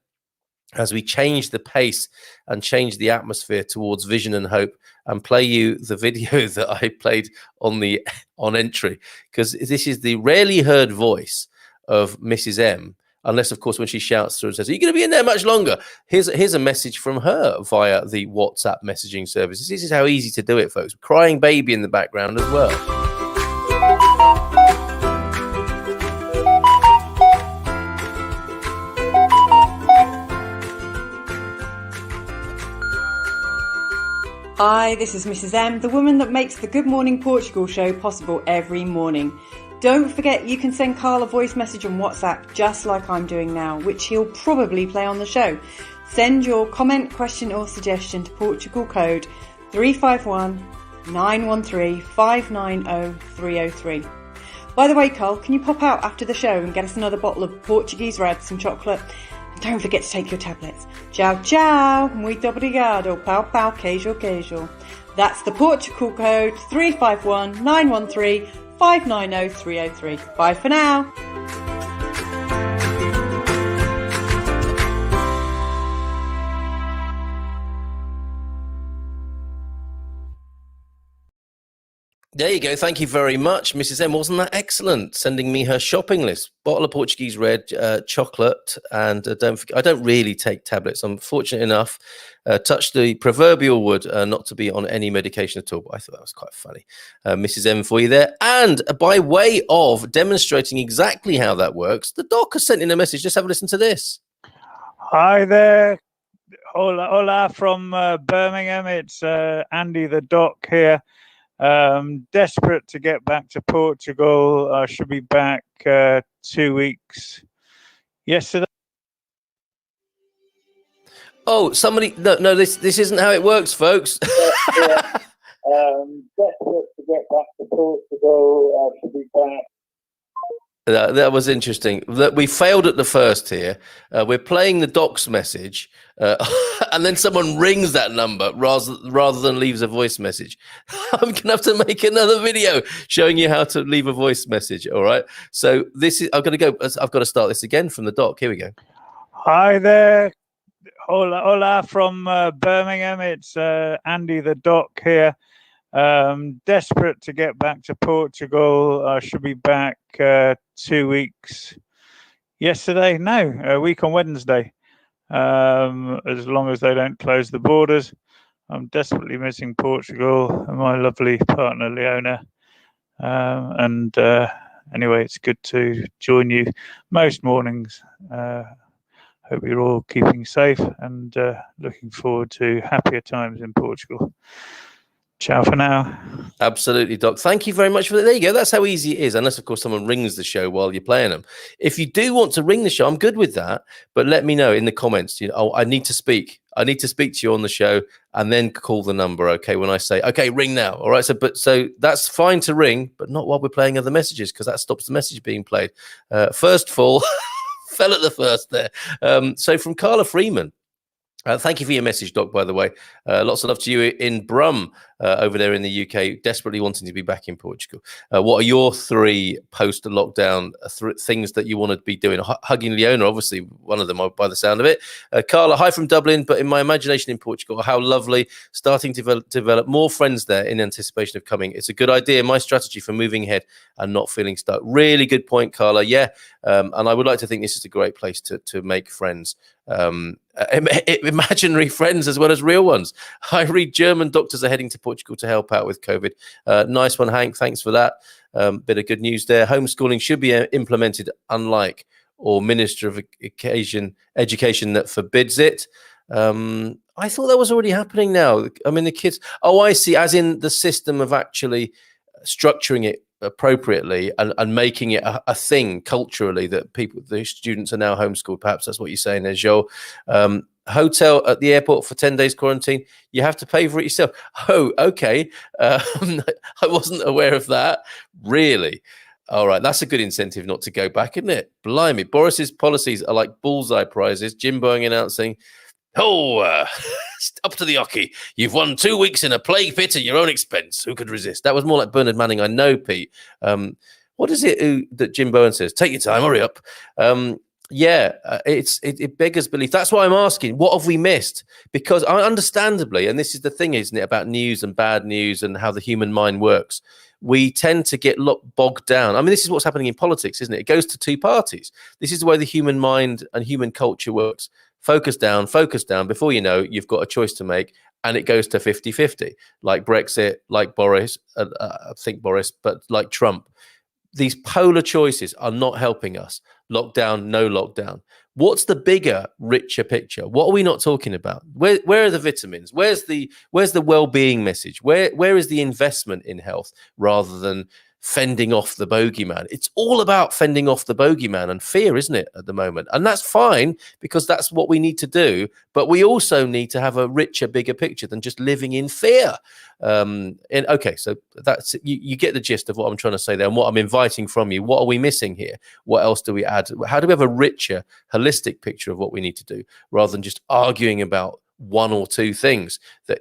as we change the pace and change the atmosphere towards vision and hope, and play you the video that I played on entry, because this is the rarely heard voice of Mrs. M. Unless, of course, when she shouts through and says, "Are you going to be in there much longer?" Here's a message from her via the WhatsApp messaging services. This is how easy to do it, folks. Crying baby in the background as well. Hi, this is Mrs. M, the woman that makes the Good Morning Portugal show possible every morning. Don't forget you can send Carl a voice message on WhatsApp, just like I'm doing now, which he'll probably play on the show. Send your comment, question or suggestion to Portugal code 351 913 590 303. By the way, Carl, can you pop out after the show and get us another bottle of Portuguese red, some chocolate? And don't forget to take your tablets. Ciao, ciao. Muito obrigado. Pau, pau, queijo, queijo. That's the Portugal code 351 913 590 303. Bye for now. There you go. Thank you very much, Mrs. M. Wasn't that excellent? Sending me her shopping list. Bottle of Portuguese red, chocolate, and don't forget, I don't really take tablets. I'm fortunate enough, touch the proverbial wood, not to be on any medication at all. But I thought that was quite funny. Mrs. M for you there. And by way of demonstrating exactly how that works, the doc has sent in a message. Just have a listen to this. Hi there. Hola, hola from Birmingham. It's Andy the doc here. Desperate to get back to Portugal. I should be back 2 weeks yesterday. Oh, somebody, no, this isn't how it works, folks. Desperate to get back to Portugal. I should be back. That was interesting. We failed at the first here. We're playing the doc's message, and then someone rings that number rather than leaves a voice message. I'm gonna have to make another video showing you how to leave a voice message. All right. So I've got to start this again from the doc. Here we go. Hi there. Hola, hola from Birmingham. It's Andy the doc here. Desperate to get back to Portugal. I should be back 2 weeks yesterday. No, a week on Wednesday. As long as they don't close the borders. I'm desperately missing Portugal and my lovely partner Leona. Anyway, it's good to join you most mornings. Hope you're all keeping safe and looking forward to happier times in Portugal. Ciao for now. Absolutely, Doc. Thank you very much for that. There you go. That's how easy it is, unless, of course, someone rings the show while you're playing them. If you do want to ring the show, I'm good with that. But let me know in the comments. I need to speak. I need to speak to you on the show, and then call the number. Okay, when I say, okay, ring now. All right. So that's fine to ring, but not while we're playing other messages, because that stops the message being played. First fall, fell at the first there. So from Carla Freeman. Thank you for your message, Doc, by the way. Lots of love to you in Brum over there in the UK, desperately wanting to be back in Portugal. What are your 3 post-lockdown things that you want to be doing? Hugging Leona, obviously, one of them by the sound of it. Carla, hi from Dublin, but in my imagination in Portugal, how lovely. Starting to develop more friends there in anticipation of coming. It's a good idea. My strategy for moving ahead and not feeling stuck. Really good point, Carla. Yeah, and I would like to think this is a great place to make friends. Imaginary friends as well as real ones. I read German doctors are heading to Portugal to help out with COVID. Nice one, Hank. Thanks for that. Bit of good news there. Homeschooling should be implemented, unlike or Minister of Education that forbids it. I thought that was already happening now. I mean, the kids. Oh, I see. As in the system of actually structuring it appropriately and making it a thing culturally that the students are now homeschooled. Perhaps that's what you're saying there, Joel. Hotel at the airport for 10 days quarantine, you have to pay for it yourself. Oh, okay. I wasn't aware of that. Really? All right, that's a good incentive not to go back, isn't it? Blimey, Boris's policies are like bullseye prizes. Jim Boeing announcing, up to the hockey. You've won 2 weeks in a plague pit at your own expense. Who could resist? That was more like Bernard Manning. I know, Pete. What is it that Jim Bowen says? Take your time, hurry up. It beggars belief. That's why I'm asking, what have we missed? Because understandably, and this is the thing, isn't it, about news and bad news and how the human mind works, we tend to get bogged down. I mean, this is what's happening in politics, isn't it? It goes to 2 parties. This is the way the human mind and human culture works. Focus down. Before you know, you've got a choice to make, and it goes to 50-50, like Brexit, like Boris, I think Boris, but like Trump. These polar choices are not helping us. Lockdown, no lockdown. What's the bigger, richer picture? What are we not talking about? Where are the vitamins? Where's the well-being message? Where is the investment in health rather than fending off the bogeyman? It's all about fending off the bogeyman and fear, isn't it, at the moment? And that's fine, because that's what we need to do. But we also need to have a richer, bigger picture than just living in fear. So that's you get the gist of what I'm trying to say there and what I'm inviting from you. What are we missing here? What else do we add? How do we have a richer, holistic picture of what we need to do, rather than just arguing about 1 or 2 things that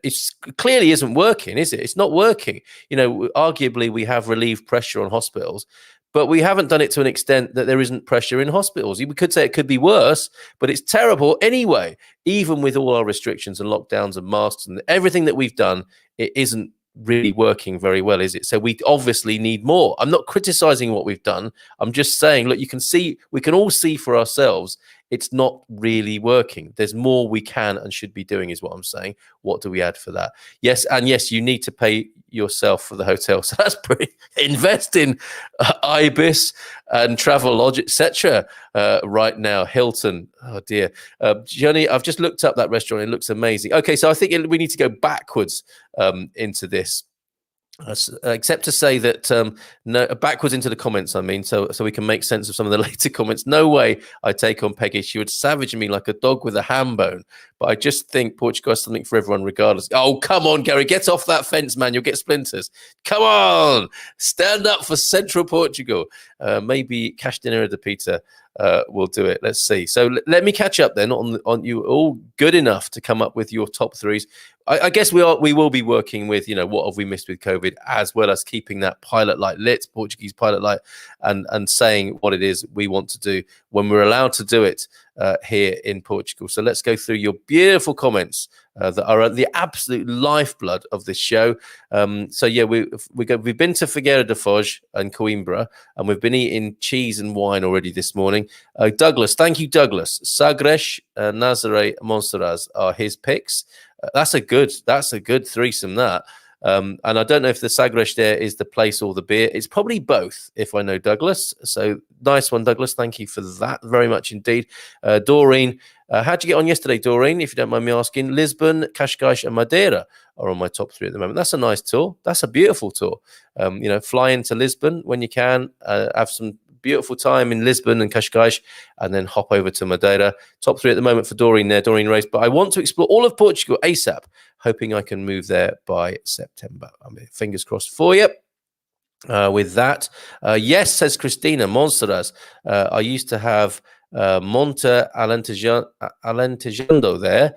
clearly isn't working, is it? It's not working. Arguably we have relieved pressure on hospitals, but we haven't done it to an extent that there isn't pressure in hospitals. We could say it could be worse, but it's terrible anyway. Even with all our restrictions and lockdowns and masks and everything that we've done, it isn't really working very well, is it? So we obviously need more. I'm not criticizing what we've done. I'm just saying, look, we can all see for ourselves it's not really working. There's more we can and should be doing, is what I'm saying. What do we add for that? Yes, you need to pay yourself for the hotel. So that's pretty. Invest in Ibis and Travelodge, etc. Right now, Hilton. Oh dear, Johnny, I've just looked up that restaurant. It looks amazing. Okay, so I think we need to go backwards into this. Except to say that no, backwards into the comments, I mean, so we can make sense of some of the later comments. No way I take on Peggy. She would savage me like a dog with a ham bone. But I just think Portugal has something for everyone regardless. Oh, come on, Gary, get off that fence, man. You'll get splinters. Come on, stand up for Central Portugal. Maybe Castanheira de Pita will do it. Let's see. So let me catch up then on you all good enough to come up with your top 3s. I guess we will be working with, what have we missed with COVID, as well as keeping that pilot light lit, Portuguese pilot light, and saying what it is we want to do when we're allowed to do it here in Portugal. So let's go through your beautiful comments that are the absolute lifeblood of this show. We've been to Figueira de Foz and Coimbra, and we've been eating cheese and wine already this morning. Douglas, thank you, Douglas. Sagres, Nazaré, Monserrat are his picks. That's a good threesome, that. And I don't know if the Sagres there is the place or the beer. It's probably both, if I know Douglas. So nice one, Douglas. Thank you for that very much indeed. Doreen, how'd you get on yesterday, Doreen, if you don't mind me asking? Lisbon, Cascais and Madeira are on my top 3 at the moment. That's a nice tour. That's a beautiful tour. Fly into Lisbon when you can, have some beautiful time in Lisbon and Cascais, and then hop over to Madeira. Top 3 at the moment for Doreen there, Doreen Race. But I want to explore all of Portugal ASAP, hoping I can move there by September. I mean, fingers crossed for you. With that, yes, says Christina Monserrat. I used to have Monte Alentejando there.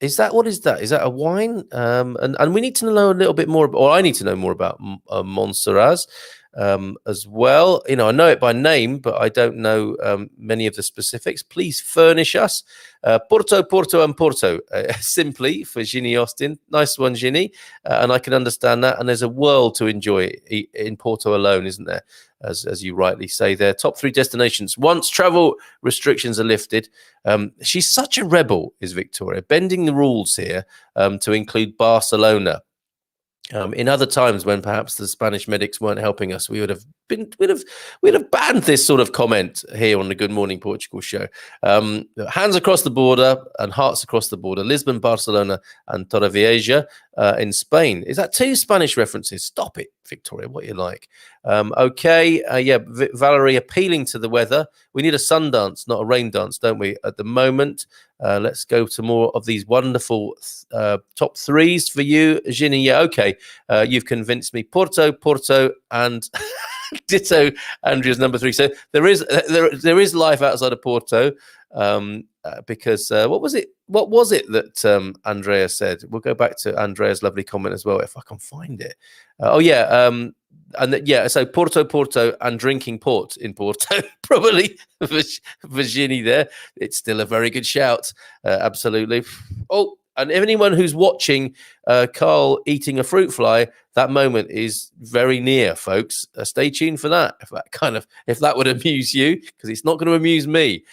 Is that Is that a wine? And we need to know a little bit more, or I need to know more about Monserrat as well. I know it by name, but I don't know many of the specifics. Please furnish us. Porto, and Porto, simply for Ginny Austin. Nice one, Ginny. And I can understand that. And there's a world to enjoy in Porto alone, isn't there? As you rightly say there. Top 3 destinations once travel restrictions are lifted. She's such a rebel, is Victoria, bending the rules here to include Barcelona. In other times when perhaps the Spanish medics weren't helping us, we'd have banned this sort of comment here on the Good Morning Portugal show. Hands across the border and hearts across the border. Lisbon, Barcelona, and Torrevieja in Spain. Is that 2 Spanish references? Stop it, Victoria. What you like? Okay. Valerie appealing to the weather. We need a sun dance, not a rain dance, don't we? At the moment. Let's go to more of these wonderful top 3s for you, Ginny. Yeah, okay. You've convinced me. Porto, and ditto Andrea's number 3. So there is life outside of Porto, because what was it that Andrea said? We'll go back to Andrea's lovely comment as well if I can find it. So Porto and drinking port in Porto, probably Virginie there. It's still a very good shout. Absolutely. Oh, and anyone who's watching Carl eating a fruit fly, that moment is very near, folks. Stay tuned for that. If that would amuse you, because it's not going to amuse me.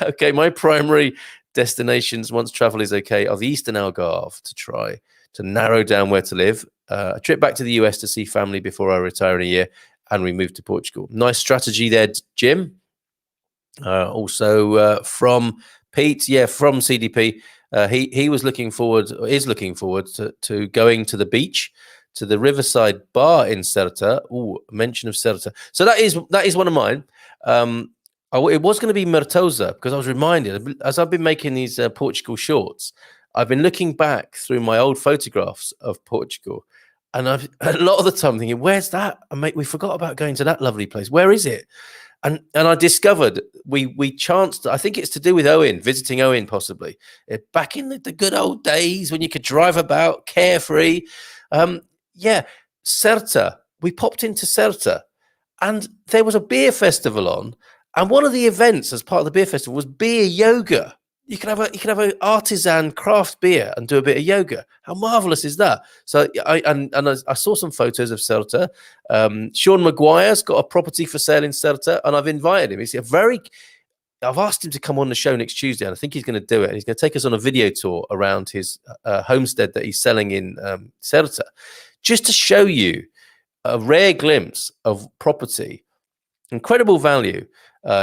Okay, my primary destinations once travel is okay are the Eastern Algarve to try to narrow down where to live. A trip back to the US to see family before I retire in a year, and we move to Portugal. Nice strategy there, Jim. Also from Pete, from CDP, he is looking forward to going to the beach, to the Riverside Bar in Ceuta. Oh, mention of Ceuta. So that is one of mine. It was going to be Mertosa, because I was reminded, as I've been making these Portugal shorts, I've been looking back through my old photographs of Portugal, and I've a lot of the time thinking, where's that? And mate, we forgot about going to that lovely place. Where is it? And I discovered we chanced, I think it's to do with Owen, visiting Owen possibly, back in the good old days when you could drive about carefree. Ceuta. We popped into Ceuta, and there was a beer festival on, and one of the events as part of the beer festival was beer yoga. You can have an artisan craft beer and do a bit of yoga. How marvelous is that? So I saw some photos of Ceuta. Sean Maguire's got a property for sale in Ceuta, and I've invited him. I've asked him to come on the show next Tuesday, and I think he's going to do it. And he's going to take us on a video tour around his homestead that he's selling in Ceuta, just to show you a rare glimpse of property, incredible value.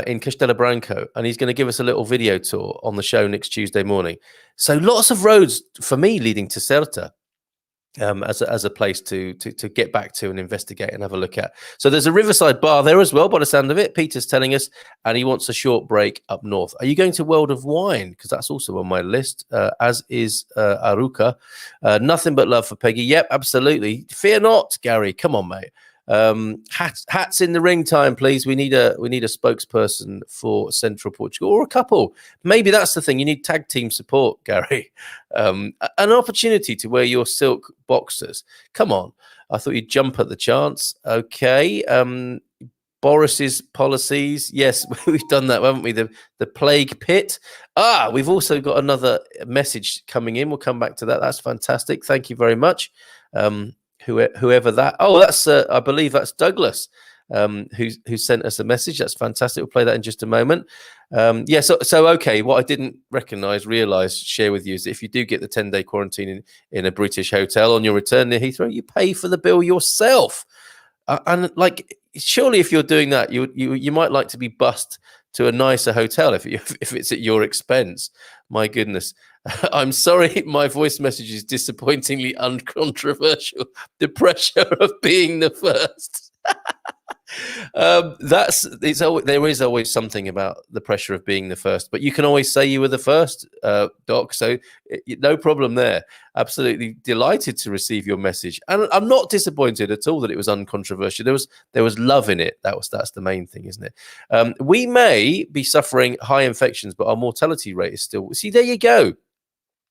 In Castelo Branco, and he's going to give us a little video tour on the show next Tuesday morning. So lots of roads for me leading to Ceuta as a place to get back to and investigate and have a look at. So there's a Riverside Bar there as well, by the sound of it. Peter's telling us, and he wants a short break up north. Are you going to World of Wine? Because that's also on my list, as is Aruca. Nothing but love for Peggy. Yep, absolutely. Fear not, Gary. Come on, mate. Hats in the ring time, please. We need a spokesperson for Central Portugal, or a couple. Maybe that's the thing. You need tag team support, Gary. An opportunity to wear your silk boxers. Come on. I thought you'd jump at the chance. Okay. Boris's policies. Yes, we've done that, haven't we? The plague pit. We've also got another message coming in. We'll come back to that. That's fantastic. Thank you very much. Whoever that. That's I believe that's Douglas. who sent us a message. That's fantastic. We'll play that in just a moment. So okay, what I didn't realize, share with you is that if you do get the 10-day quarantine in a British hotel on your return near Heathrow, you pay for the bill yourself. And like, surely if you're doing that, you might like to be bussed to a nicer hotel if it's at your expense. My goodness. I'm sorry, my voice message is disappointingly uncontroversial. The pressure of being the first. There is always something about the pressure of being the first, but you can always say you were the first, Doc. So no problem there. Absolutely delighted to receive your message, and I'm not disappointed at all that it was uncontroversial. There was love in it. That's the main thing, isn't it? We may be suffering high infections, but our mortality rate is still. See, there you go.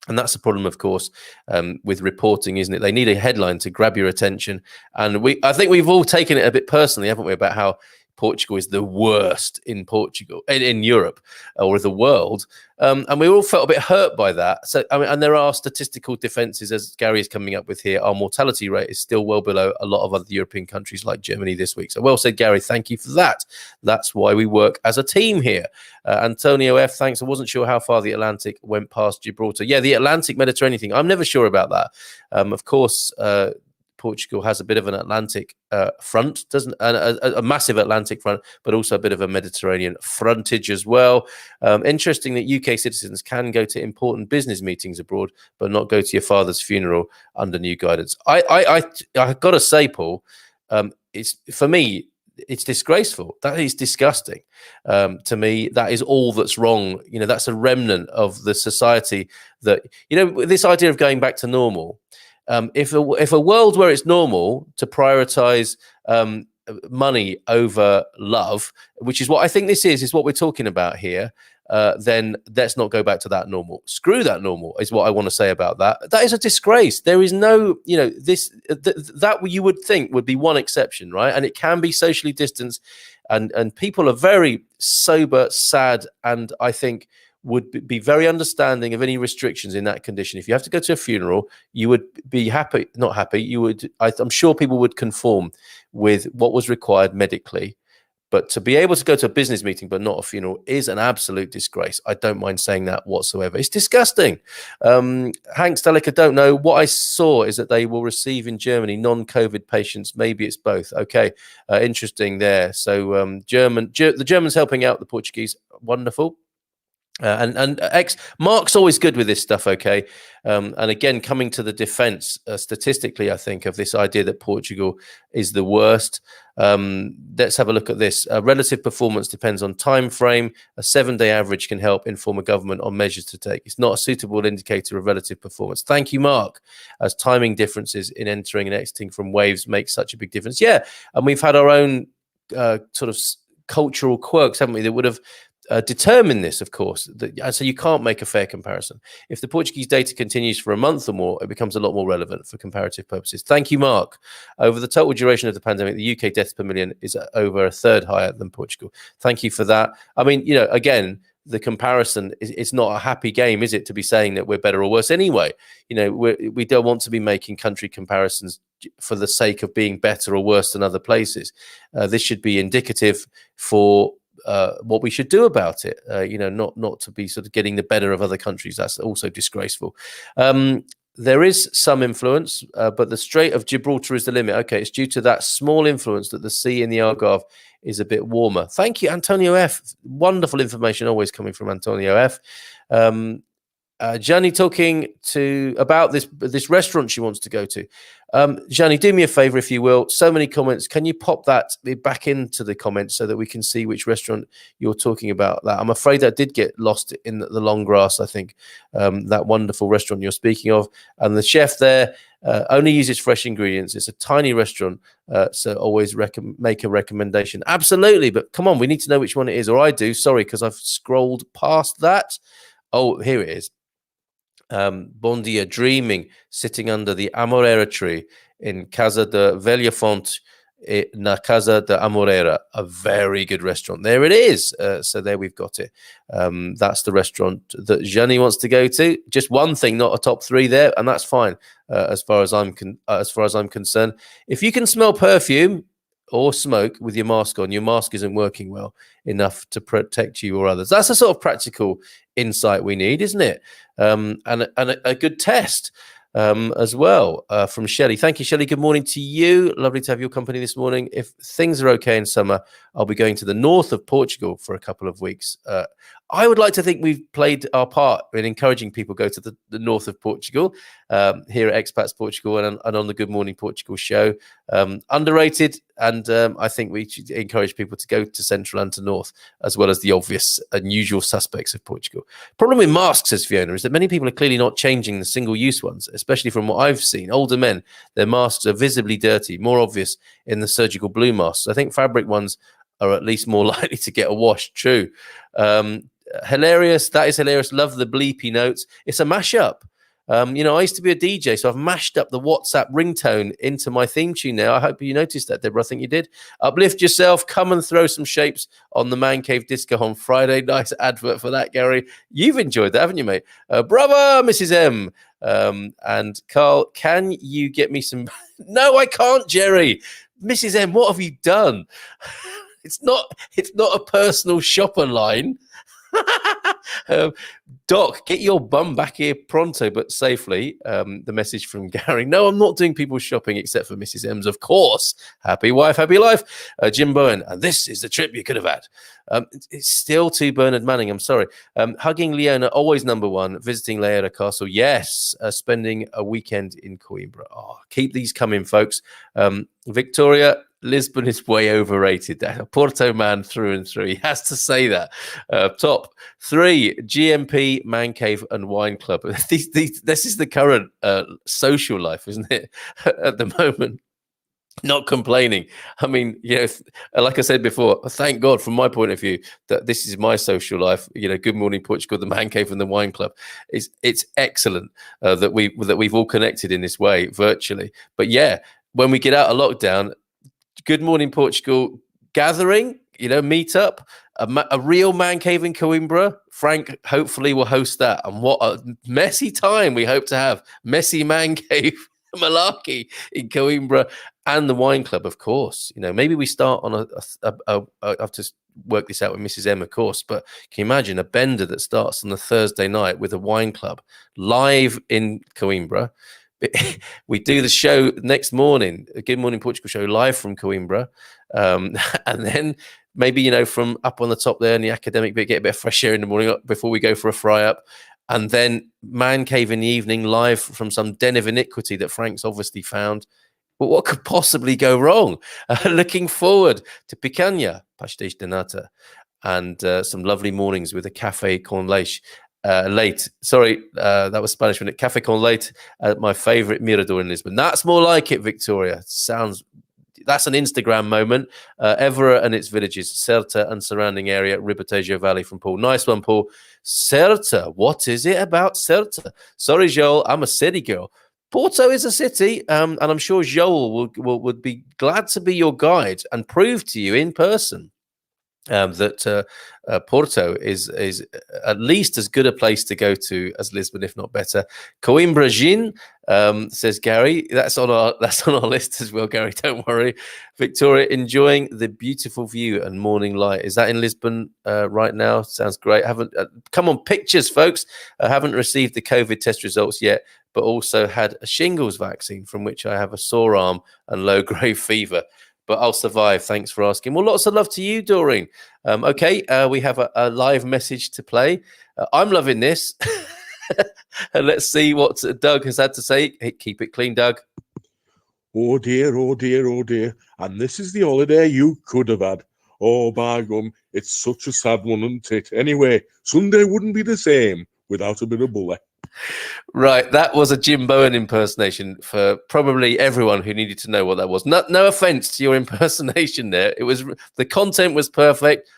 And that's the problem, of course, with reporting, isn't it? They need a headline to grab your attention. And I think we've all taken it a bit personally, haven't we, about how Portugal is the worst in Europe or the world. And we all felt a bit hurt by that. So, I mean, and there are statistical defenses, as Gary is coming up with here. Our mortality rate is still well below a lot of other European countries like Germany this week. So well said, Gary. Thank you for that. That's why we work as a team here. Antonio F, thanks. I wasn't sure how far the Atlantic went past Gibraltar. Yeah, the Atlantic Mediterranean thing. I'm never sure about that. Of course, Portugal has a bit of an Atlantic front, doesn't a massive Atlantic front, but also a bit of a Mediterranean frontage as well. Interesting that UK citizens can go to important business meetings abroad, but not go to your father's funeral under new guidance. I got to say, Paul, for me, it's disgraceful. That is disgusting. To me, that is all that's wrong. You know, that's a remnant of the society that, you know, this idea of going back to normal. If a world where it's normal to prioritize money over love, which is what I think this is what we're talking about here, then let's not go back to that normal. Screw that normal is what I want to say about that. That is a disgrace. There is no, you know, that you would think would be one exception, right? And it can be socially distanced, and people are very sober, sad, and I think would be very understanding of any restrictions in that condition. If you have to go to a funeral, you would be happy, not happy. You would, I'm sure people would conform with what was required medically. But to be able to go to a business meeting but not a funeral is an absolute disgrace. I don't mind saying that whatsoever. It's disgusting. Hank Stelica, don't know. What I saw is that they will receive in Germany non-COVID patients. Maybe it's both. Okay, interesting there. So the Germans helping out the Portuguese. Wonderful. Mark's always good with this stuff, okay? And again, coming to the defense, statistically, I think, of this idea that Portugal is the worst. Let's have a look at this. Relative performance depends on time frame. A 7-day average can help inform a government on measures to take. It's not a suitable indicator of relative performance. Thank you, Mark. As timing differences in entering and exiting from waves make such a big difference. Yeah, and we've had our own sort of cultural quirks, haven't we, that would have determine this, of course. So you can't make a fair comparison. If the Portuguese data continues for a month or more, it becomes a lot more relevant for comparative purposes. Thank you, Mark. Over the total duration of the pandemic, the UK deaths per million is over a third higher than Portugal. Thank you for that. I mean, you know, again, the comparison it's not a happy game, is it, to be saying that we're better or worse anyway? You know, we don't want to be making country comparisons for the sake of being better or worse than other places. This should be indicative for what we should do about it, you know, not to be sort of getting the better of other countries. That's also disgraceful. There is some influence, but the Strait of Gibraltar is the limit. Okay, it's due to that small influence that the sea in the Algarve is a bit warmer. Thank you, Antonio F. Wonderful information always coming from Antonio F. Gianni talking about this restaurant she wants to go to. Gianni, do me a favor, if you will. So many comments. Can you pop that back into the comments so that we can see which restaurant you're talking about? That I'm afraid that did get lost in the long grass, I think, that wonderful restaurant you're speaking of. And the chef there only uses fresh ingredients. It's a tiny restaurant, so always make a recommendation. Absolutely, but come on, we need to know which one it is, or I do. Sorry, because I've scrolled past that. Oh, here it is. Bon dia, dreaming, sitting under the Amoreira tree in Casa de Velha Fonte, na Casa de Amoreira, a very good restaurant. There it is. So there we've got it. That's the restaurant that Gianni wants to go to. Just one thing, not a top three there, and that's fine as far as I'm concerned. If you can smell perfume, or smoke with your mask on, your mask isn't working well enough to protect you or others. That's a sort of practical insight we need, isn't it? And a good test as well from Shelley. Thank you, Shelley. Good morning to you. Lovely to have your company this morning. If things are okay in summer, I'll be going to the north of Portugal for a couple of weeks. I would like to think we've played our part in encouraging people to go to the north of Portugal here at Expats Portugal and on the Good Morning Portugal show. Underrated, and I think we should encourage people to go to central and to north, as well as the obvious and usual suspects of Portugal. Problem with masks, says Fiona, is that many people are clearly not changing the single-use ones, especially from what I've seen. Older men, their masks are visibly dirty, more obvious in the surgical blue masks. I think fabric ones are at least more likely to get a wash. True. Hilarious. That is hilarious. Love the bleepy notes. It's a mashup. I used to be a DJ, so I've mashed up the WhatsApp ringtone into my theme tune now. I hope you noticed that, Deborah. I think you did. Uplift yourself. Come and throw some shapes on the Man Cave Disco on Friday. Nice advert for that, Gary. You've enjoyed that, haven't you, mate? Bravo, Mrs. M. And Carl, can you get me some... No, I can't, Jerry. Mrs. M, what have you done? It's not a personal shopper line. Doc, get your bum back here pronto but safely. The message from Gary. No, I'm not doing people's shopping except for Mrs. M's, of course. Happy wife, happy life. Jim Bowen, and this is the trip you could have had. It's still to Bernard Manning, I'm sorry. Hugging Leona, always number one. Visiting Leona Castle, yes. Spending a weekend in Coimbra. Oh, keep these coming, folks. Victoria, Lisbon is way overrated. A Porto man through and through. He has to say that. Top 3, GMP, Man Cave and Wine Club. This is the current social life, isn't it? At the moment. Not complaining. I mean, like I said before, thank God from my point of view that this is my social life. Good Morning Portugal, the Man Cave and the Wine Club. It's excellent that we've all connected in this way virtually. But yeah, when we get out of lockdown, Good Morning Portugal gathering, meet up, a real Man Cave in Coimbra. Frank hopefully will host that. And what a messy time we hope to have. Messy Man Cave malarkey in Coimbra and the Wine Club, of course. Maybe we start on I have to work this out with Mrs. M, of course, but can you imagine a bender that starts on a Thursday night with a wine club live in Coimbra? We do the show next morning, a Good Morning Portugal show live from Coimbra. And then maybe, from up on the top there in the academic bit, get a bit of fresh air in the morning before we go for a fry up. And then Man Cave in the evening, live from some den of iniquity that Frank's obviously found. But what could possibly go wrong? Looking forward to picanha, pastéis de nata, and some lovely mornings with a café con leite. That was Spanish, wasn't it? Café con leite at my favorite Mirador in Lisbon. That's more like it, Victoria. That's an Instagram moment. Évora and its villages, Certa and surrounding area, Ribatejo Valley from Paul. Nice one, Paul. Certa, what is it about Certa? Sorry, Joel, I'm a city girl. Porto is a city, and I'm sure Joel would be glad to be your guide and prove to you in person that Porto is at least as good a place to go to as Lisbon, if not better. Coimbra Gin, says Gary. That's on our list as well, Gary. Don't worry. Victoria, enjoying the beautiful view and morning light. Is that in Lisbon right now? Sounds great. Come on, pictures, folks. I haven't received the COVID test results yet, but also had a shingles vaccine from which I have a sore arm and low-grade fever. But I'll survive. Thanks for asking. Well, lots of love to you, Doreen. Okay, we have a live message to play. I'm loving this. And let's see what Doug has had to say. Hey, keep it clean, Doug. Oh dear, oh dear, oh dear. And this is the holiday you could have had. Oh, by gum, it's such a sad one, isn't it? Anyway, Sunday wouldn't be the same without a bit of bully. Right, that was a Jim Bowen impersonation for probably everyone who needed to know what that was. No offense to your impersonation there. The content was perfect.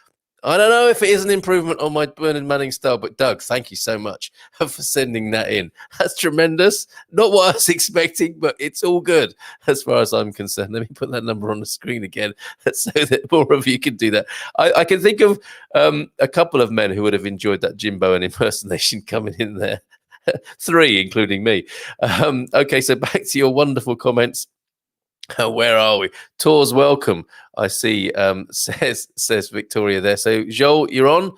I don't know if it is an improvement on my Bernard Manning style, but Doug, thank you so much for sending that in. That's tremendous. Not what I was expecting, but it's all good as far as I'm concerned. Let me put that number on the screen again so that more of you can do that. I can think of a couple of men who would have enjoyed that Jim Bowen impersonation coming in there. 3, including me. Okay, so back to your wonderful comments. Where are we? Tours welcome. I see. Says Victoria there. So Joel, you're on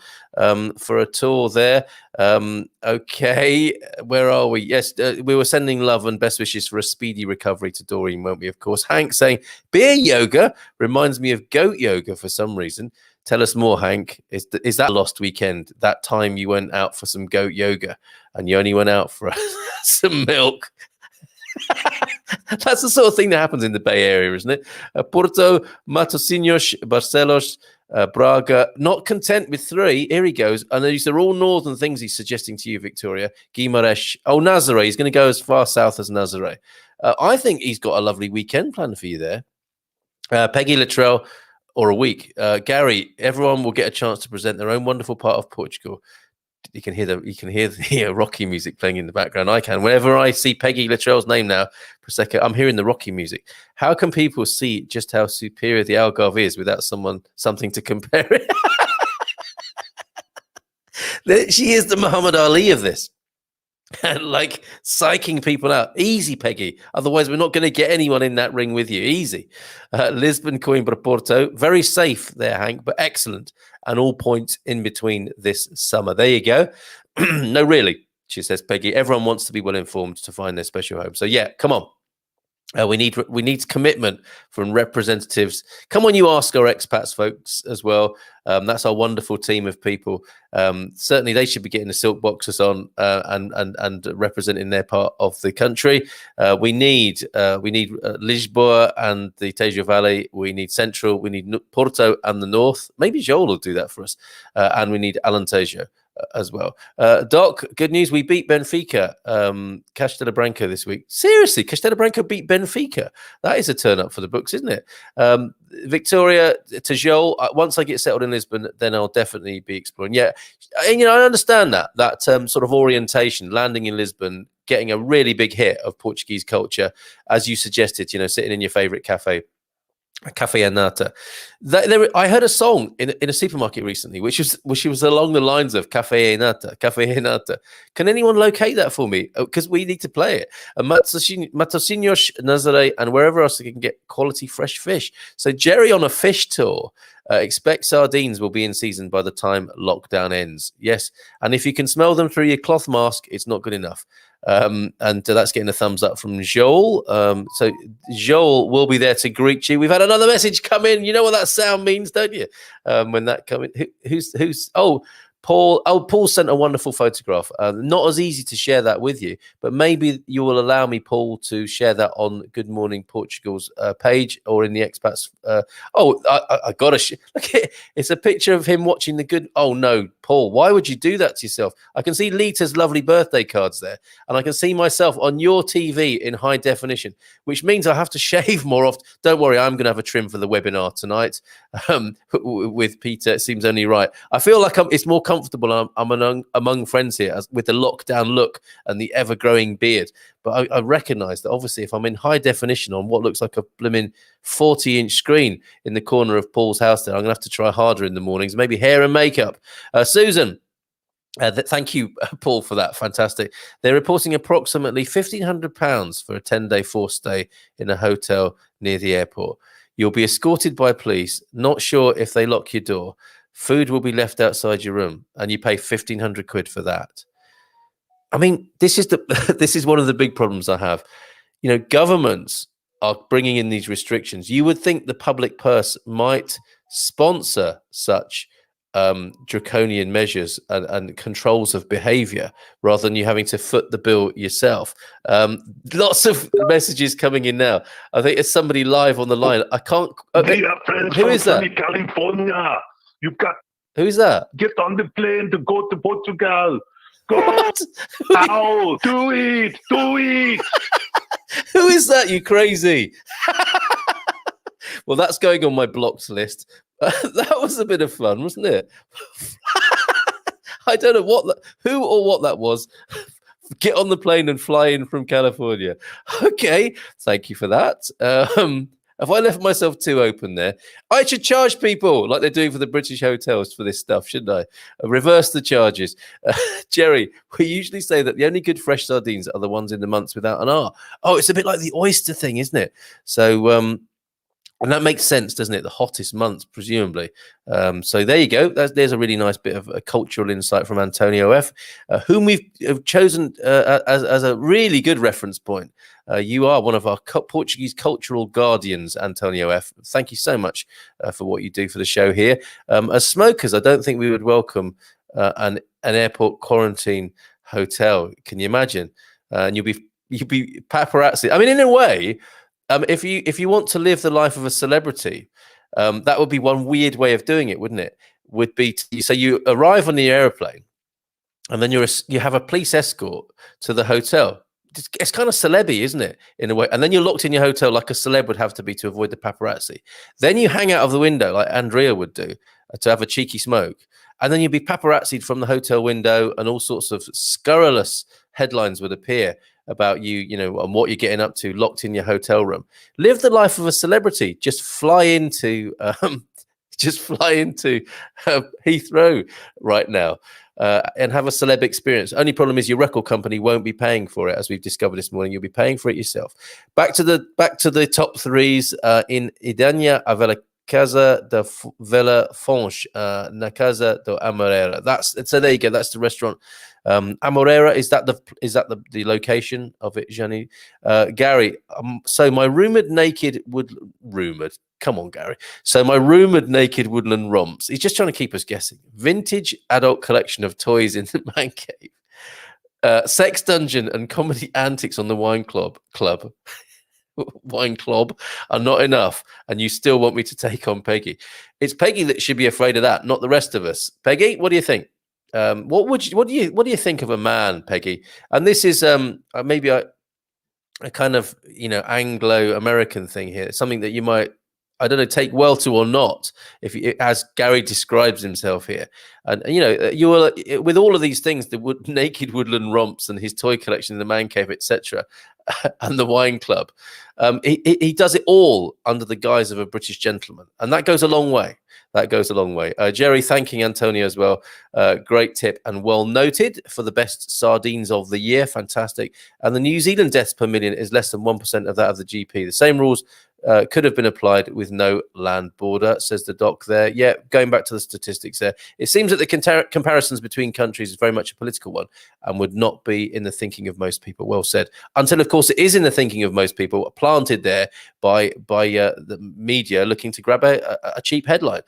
for a tour there. Okay, where are we? Yes, we were sending love and best wishes for a speedy recovery to Doreen, won't we? Of course. Hank saying beer yoga reminds me of goat yoga for some reason. Tell us more, Hank. Is that lost weekend? That time you went out for some goat yoga and you only went out for some milk? That's the sort of thing that happens in the Bay Area, isn't it? Porto, Matosinhos, Barcelos, Braga. Not content with 3. Here he goes. And these are all northern things he's suggesting to you, Victoria. Guimarães. Oh, Nazaré. He's going to go as far south as Nazaré. I think he's got a lovely weekend planned for you there. Peggy Luttrell, or a week. Gary, everyone will get a chance to present their own wonderful part of Portugal. You can hear the Rocky music playing in the background. I can. Whenever I see Peggy Luttrell's name now, Prosecco, I'm hearing the Rocky music. How can people see just how superior the Algarve is without something to compare it? She is the Muhammad Ali of this. Like psyching people out. Easy, Peggy. Otherwise, we're not going to get anyone in that ring with you. Easy. Lisbon, Coimbra, Porto. Very safe there, Hank, but excellent. And all points in between this summer. There you go. No, really, she says, Peggy. Everyone wants to be well informed to find their special home. So, yeah, come on. We need commitment from representatives. Come on, you ask our expats folks as well. That's our wonderful team of people. Certainly, they should be getting the silk boxes on and representing their part of the country. We need Lisboa and the Tejo Valley. We need Central. We need Porto and the North. Maybe Joel will do that for us. And we need Alentejo as well. Doc, good news. We beat Benfica, Castelo Branco this week. Seriously, Castelo Branco beat Benfica. That is a turn up for the books, isn't it? Victoria, to Joel, once I get settled in Lisbon, then I'll definitely be exploring. Yeah, and I understand that sort of orientation, landing in Lisbon, getting a really big hit of Portuguese culture, as you suggested, sitting in your favorite cafe. Cafe Anata. I heard a song in a supermarket recently, which was along the lines of Cafe Anata, Cafe Anata. Can anyone locate that for me? Because we need to play it. Matosinhos, Nazaré, and wherever else you can get quality fresh fish. So Jerry on a fish tour. Expect sardines will be in season by the time lockdown ends. Yes, and if you can smell them through your cloth mask, it's not good enough. And that's getting a thumbs up from Joel. So Joel will be there to greet you. We've had another message come in. You know what that sound means, don't you? When that come in, who's Paul. Oh, Paul sent a wonderful photograph. Not as easy to share that with you, but maybe you will allow me, Paul, to share that on Good Morning Portugal's page or in the Expats. I got to look at it. It's a picture of him watching the good. Oh no, Paul, why would you do that to yourself? I can see Lita's lovely birthday cards there, and I can see myself on your TV in high definition, which means I have to shave more often. Don't worry, I'm going to have a trim for the webinar tonight with Peter. It seems only right. I feel like it's more comfortable. I'm among friends here with the lockdown look and the ever-growing beard. But I recognise that obviously if I'm in high definition on what looks like a blooming 40-inch screen in the corner of Paul's house there, I'm going to have to try harder in the mornings, maybe hair and makeup. Susan, thank you, Paul, for that. Fantastic. They're reporting approximately £1,500 for a 10-day forced stay in a hotel near the airport. You'll be escorted by police, not sure if they lock your door. Food will be left outside your room, and you pay 1,500 quid for that. I mean, this is one of the big problems I have. Governments are bringing in these restrictions. You would think the public purse might sponsor such draconian measures and controls of behavior rather than you having to foot the bill yourself. Lots of messages coming in now. I think it's somebody live on the line. I can't. Who is that? California. Who's that? Get on the plane to go to Portugal. Go! Ow! Do it! Who is that, you crazy? Well, that's going on my blocked list. That was a bit of fun, wasn't it? I don't know who or what that was. Get on the plane and fly in from California. Okay, thank you for that. If I left myself too open there, I should charge people like they're doing for the British hotels for this stuff, shouldn't I? Reverse the charges. Jerry, we usually say that the only good fresh sardines are the ones in the months without an R. Oh, it's a bit like the oyster thing, isn't it? So, and that makes sense, doesn't it? The hottest months, presumably. So there you go. There's a really nice bit of a cultural insight from Antonio F., whom we've chosen as a really good reference point. You are one of our Portuguese cultural guardians, Antonio F. Thank you so much for what you do for the show here. As smokers, I don't think we would welcome an airport quarantine hotel. Can you imagine? And you'd be paparazzi. I mean, in a way. If you want to live the life of a celebrity, that would be one weird way of doing it, wouldn't it? Would be so you arrive on the airplane, and then you have a police escort to the hotel. It's kind of celeb-y, isn't it, in a way? And then you're locked in your hotel like a celeb would have to be to avoid the paparazzi. Then you hang out of the window like Andrea would do to have a cheeky smoke, and then you'd be paparazzied from the hotel window, and all sorts of scurrilous headlines would appear about you know, and what you're getting up to, locked in your hotel room. Live the life of a celebrity. Just fly into Heathrow right now and have a celeb experience. Only problem is your record company won't be paying for it, as we've discovered this morning. You'll be paying for it yourself. Back to the top threes in Idania Avela Casa de Vela Fonche, na Casa do Amoreira. So there you go. That's the restaurant. Amoreira, is that the location of it, Jenny? Gary, so my rumored naked naked woodland romps. He's just trying to keep us guessing. Vintage adult collection of toys in the man cave. Sex dungeon and comedy antics on the wine club. Wine club are not enough, and you still want me to take on Peggy. It's Peggy that should be afraid of that, not the rest of us. Peggy, what do you think? What do you think of a man, Peggy? And this is maybe a kind of, you know, Anglo-American thing here, something that you might, I don't know, take well to or not, as Gary describes himself here. And you know, you will, with all of these things, the naked woodland romps and his toy collection in the man cave, etc., and the wine club, he does it all under the guise of a British gentleman, and that goes a long way. Jerry thanking Antonio as well. Great tip and well noted for the best sardines of the year. Fantastic. And the New Zealand deaths per million is less than 1% of that of the GP. The same rules could have been applied with no land border, says the doc there. Yeah, going back to the statistics there, it seems that the comparisons between countries is very much a political one and would not be in the thinking of most people. Well said. Until, of course, it is in the thinking of most people, planted there by the media looking to grab a cheap headline.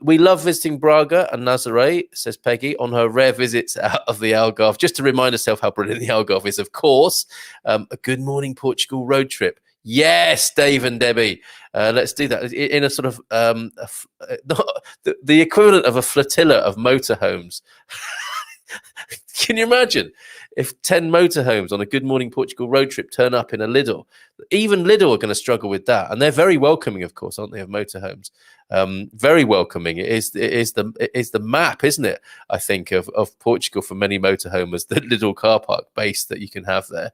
We love visiting Braga and Nazaré, says Peggy, on her rare visits out of the Algarve. Just to remind herself how brilliant the Algarve is, of course. A Good Morning Portugal road trip. Yes, Dave and Debbie. Let's do that in a sort of the equivalent of a flotilla of motorhomes. Can you imagine if 10 motorhomes on a Good Morning Portugal road trip turn up in a Lidl? Even Lidl are going to struggle with that, and they're very welcoming, of course, aren't they, of motorhomes? Very welcoming. It is the map, isn't it? I think of Portugal for many motorhomers, the Lidl car park base that you can have there.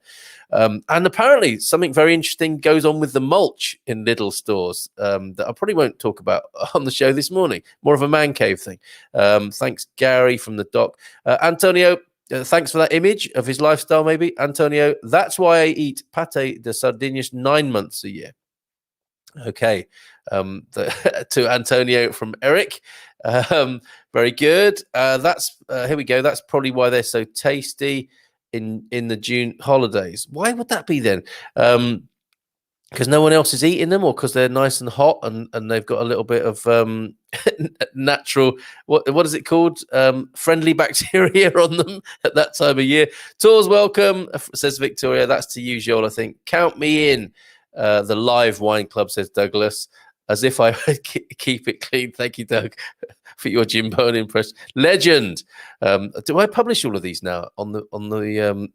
And apparently something very interesting goes on with the mulch in Lidl stores that I probably won't talk about on the show this morning. More of a man cave thing. Thanks, Gary from the doc. Antonio, thanks for that image of his lifestyle, maybe. Antonio, that's why I eat pate de sardinhas 9 months a year. Okay. To Antonio from Eric. Very good. That's here we go. That's probably why they're so tasty in the June holidays. Why would that be then? Because no one else is eating them, or because they're nice and hot and they've got a little bit of natural, what is it called? Friendly bacteria on them at that time of year. Tours welcome, says Victoria. That's to you, Joel, I think. Count me in. The live wine club, says Douglas. As if I would keep it clean. Thank you, Doug, for your Jim Bone impression. Legend. Do I publish all of these now on the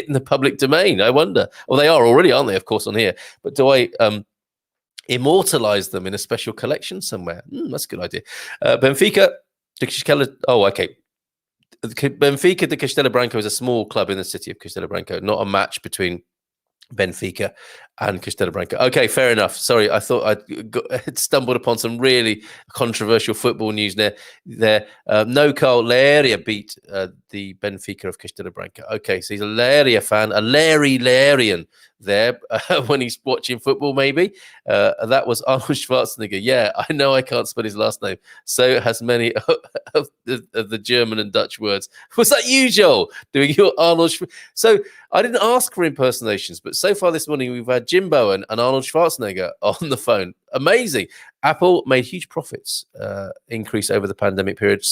in the public domain? I wonder. Well, they are already, aren't they? Of course, on here. But do I immortalize them in a special collection somewhere? That's a good idea. Benfica de Castelo. Oh, okay. Benfica de Castelo Branco is a small club in the city of Castelo Branco, not a match between Benfica and Castella Branca. Okay, fair enough. Sorry, I thought I'd stumbled upon some really controversial football news there. No, Carl, Leria beat the Benfica of Castella Branca. Okay, so he's a Leria fan, a Larian there when he's watching football, maybe. That was Arnold Schwarzenegger. Yeah, I know I can't spell his last name. So has many of the German and Dutch words. Was that you, Joel, doing your Arnold So I didn't ask for impersonations, but so far this morning we've had Jimbo and Arnold Schwarzenegger on the phone. Amazing. Apple made huge profits increase over the pandemic period.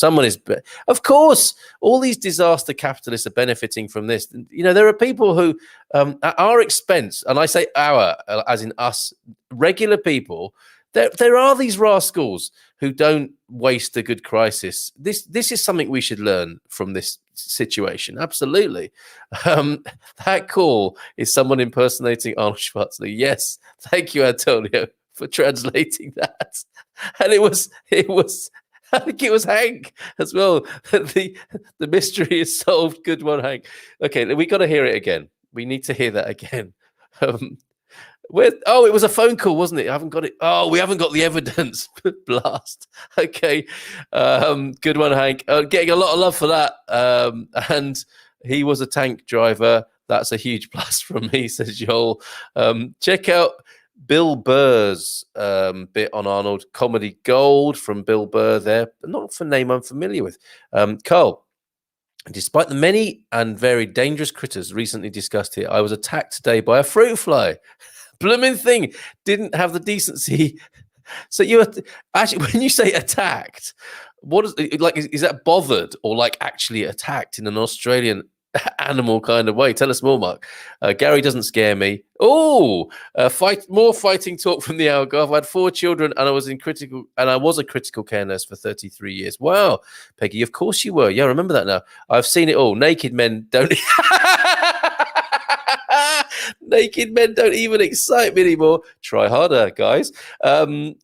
Of course, all these disaster capitalists are benefiting from this. You know, there are people who, at our expense, and I say our, as in us, regular people, there are these rascals who don't waste a good crisis. This is something we should learn from this situation. Absolutely. That call is someone impersonating Arnold Schwarzenegger. Yes. Thank you, Antonio, for translating that. And it was I think it was Hank as well. The mystery is solved. Good one, Hank. Okay, we got to hear it again. We need to hear that again. It was a phone call, wasn't it? I haven't got it. Oh, we haven't got the evidence. Blast. Okay. Good one, Hank. Getting a lot of love for that. And he was a tank driver. That's a huge plus from me, says Joel. Check out Bill Burr's bit on Arnold. Comedy Gold from Bill Burr there. Not for name I'm familiar with. Carl, despite the many and very dangerous critters recently discussed here, I was attacked today by a fruit fly. Blooming thing didn't have the decency. So you actually, when you say attacked, what is it like? Is that bothered or like actually attacked in an Australian animal kind of way? Tell us more, Mark. Gary doesn't scare me. Oh, more fighting talk from the hour ago. I've had 4 children and I was a critical care nurse for 33 years. Wow, Peggy, of course you were. Yeah, I remember that now. I've seen it all. Naked men don't even excite me anymore. Try harder, guys. I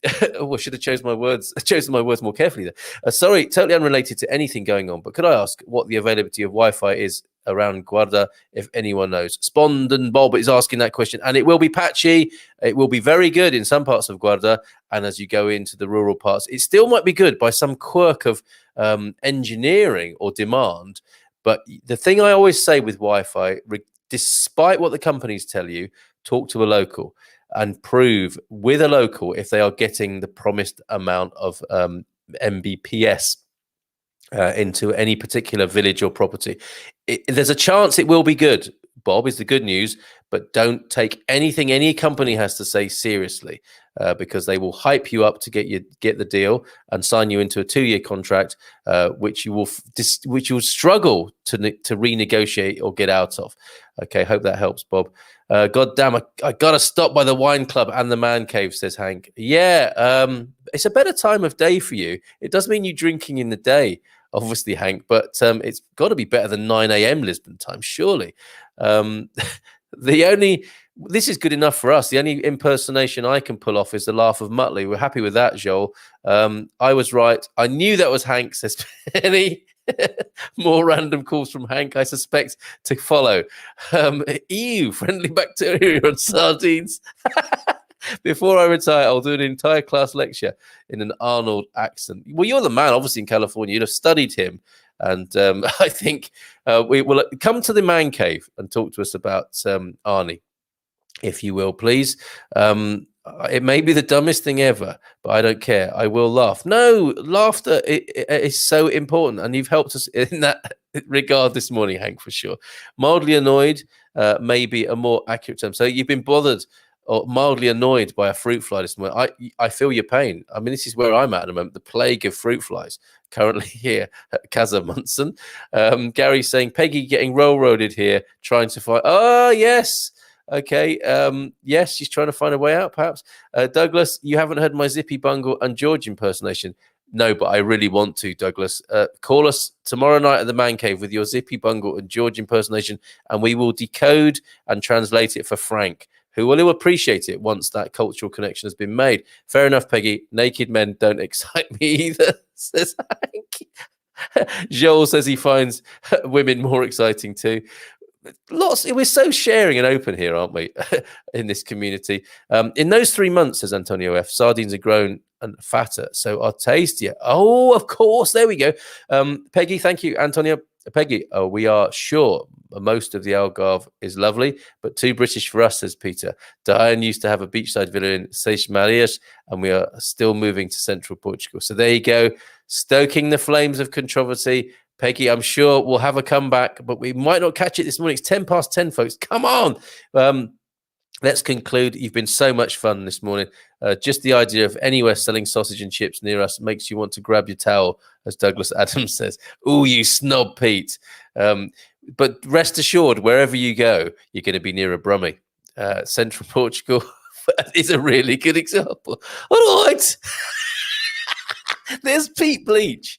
should have chosen my words more carefully there. Sorry, totally unrelated to anything going on, but could I ask what the availability of Wi-Fi is around Guarda, if anyone knows? Spond and Bob is asking that question, and it will be patchy. It will be very good in some parts of Guarda, and as you go into the rural parts, it still might be good by some quirk of engineering or demand. But the thing I always say with Wi-Fi, despite what the companies tell you, talk to a local and prove with a local if they are getting the promised amount of Mbps into any particular village or property. There's a chance it will be good, Bob, is the good news, but don't take anything any company has to say seriously, because they will hype you up to get the deal and sign you into a 2-year contract, which you will struggle to renegotiate or get out of. Okay, hope that helps, Bob. God damn, I got to stop by the wine club and the man cave, says Hank. Yeah, it's a better time of day for you. It does mean you drinking in the day, obviously, Hank, but it's got to be better than 9 a.m. Lisbon time, surely. This is good enough for us. The only impersonation I can pull off is the laugh of Muttley. We're happy with that, Joel. I was right. I knew that was Hank, says Penny. More random calls from Hank, I suspect, to follow. Ew, friendly bacteria on sardines. Before I retire, I'll do an entire class lecture in an Arnold accent. Well, you're the man, obviously, in California. You'd have studied him. And I think we will come to the man cave and talk to us about Arnie, if you will, please. It may be the dumbest thing ever, but I don't care. I will laugh. No, laughter is so important, and you've helped us in that regard this morning, Hank, for sure. Mildly annoyed may be a more accurate term. So you've been bothered or mildly annoyed by a fruit fly this morning. I feel your pain. I mean, this is where I'm at the moment, the plague of fruit flies currently here at Casa Munson. Gary saying, Peggy getting railroaded here, trying to find... Oh, yes. Okay. Yes, she's trying to find a way out, perhaps. Douglas, you haven't heard my Zippy Bungle and George impersonation. No, but I really want to, Douglas. Call us tomorrow night at the Man Cave with your Zippy Bungle and George impersonation, and we will decode and translate it for Frank, who will appreciate it once that cultural connection has been made. Fair enough, Peggy. Naked men don't excite me either, says Hank. Joel says he finds women more exciting too. lots. We're so sharing and open here, aren't we? In this community. In those 3 months, says Antonio F, sardines have grown and fatter, so are tastier. Oh, of course. There we go. Peggy, thank you, Antonio. Peggy, we are sure most of the Algarve is lovely, but too British for us, says Peter. Diane used to have a beachside villa in Seix Marias, and we are still moving to central Portugal. So there you go, stoking the flames of controversy. Peggy, I'm sure we'll have a comeback, but we might not catch it this morning. It's 10 past 10, folks. Come on. Let's conclude. You've been so much fun this morning. Just the idea of anywhere selling sausage and chips near us makes you want to grab your towel, as Douglas Adams says. Oh, you snob, Pete. But rest assured, wherever you go, you're going to be near a Brummie. Central Portugal is a really good example. All right. There's Pete Bleach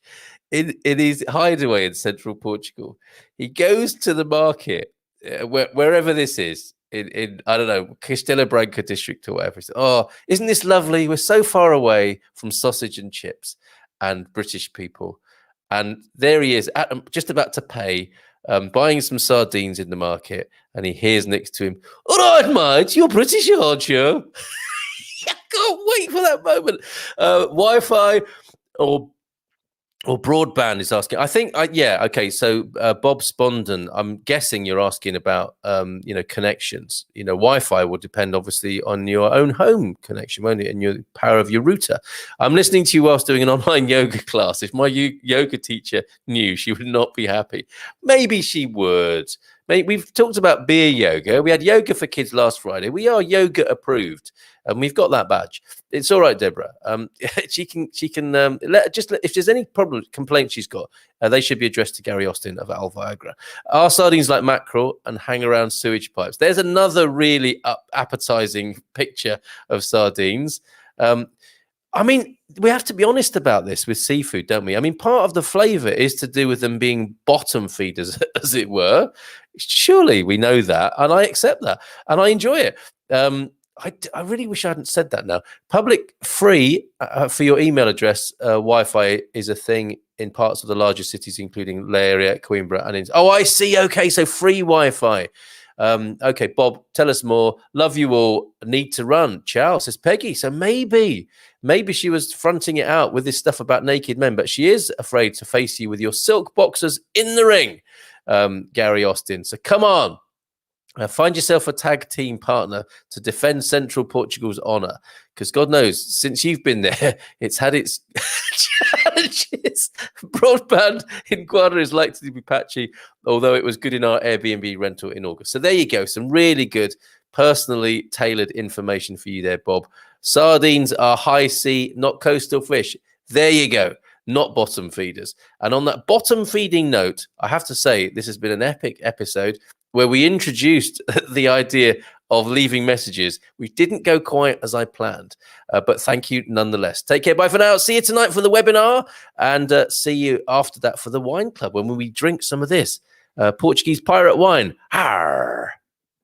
in his hideaway in central Portugal. He goes to the market, wherever this is, in I don't know, Castelo Branco district or whatever. Oh, isn't this lovely? We're so far away from sausage and chips and British people. And there he is, just about to pay, buying some sardines in the market, and he hears next to him, "All right, mate, you're British, aren't you?" I can't wait for that moment. Wi-Fi or broadband is asking. I think, yeah, okay. So Bob Spondon, I'm guessing you're asking about, connections. Wi-Fi will depend obviously on your own home connection, won't it, and your power of your router. I'm listening to you whilst doing an online yoga class. If my yoga teacher knew, she would not be happy. Maybe she would. We've talked about beer yoga. We had yoga for kids last Friday. We are yoga approved, and we've got that badge. It's all right, Deborah. She can. If there's any complaints she's got, they should be addressed to Gary Austin of Al Viagra. Are sardines like mackerel and hang around sewage pipes? There's another really appetizing picture of sardines. I mean, we have to be honest about this with seafood, don't we? I mean, part of the flavor is to do with them being bottom feeders, as it were. Surely we know that, and I accept that, and I enjoy it. I really wish I hadn't said that now. Public free for your email address Wi-Fi is a thing in parts of the larger cities, including Leiria, Coimbra, and oh, I see. Okay, so free Wi-Fi. Okay, Bob, tell us more. Love you all. Need to run. Ciao, says Peggy. So maybe she was fronting it out with this stuff about naked men, but she is afraid to face you with your silk boxers in the ring, Gary Austin. So come on. Find yourself a tag team partner to defend Central Portugal's honour, because God knows, since you've been there, it's had its challenges. Broadband in Guadra is likely to be patchy, although it was good in our Airbnb rental in August. So there you go. Some really good, personally tailored information for you there, Bob. Sardines are high sea, not coastal fish. There you go. Not bottom feeders. And on that bottom feeding note, I have to say, this has been an epic episode where we introduced the idea of leaving messages. We didn't go quite as I planned, but thank you nonetheless. Take care. Bye for now. See you tonight for the webinar, and see you after that for the wine club when we drink some of this Portuguese pirate wine. Arr!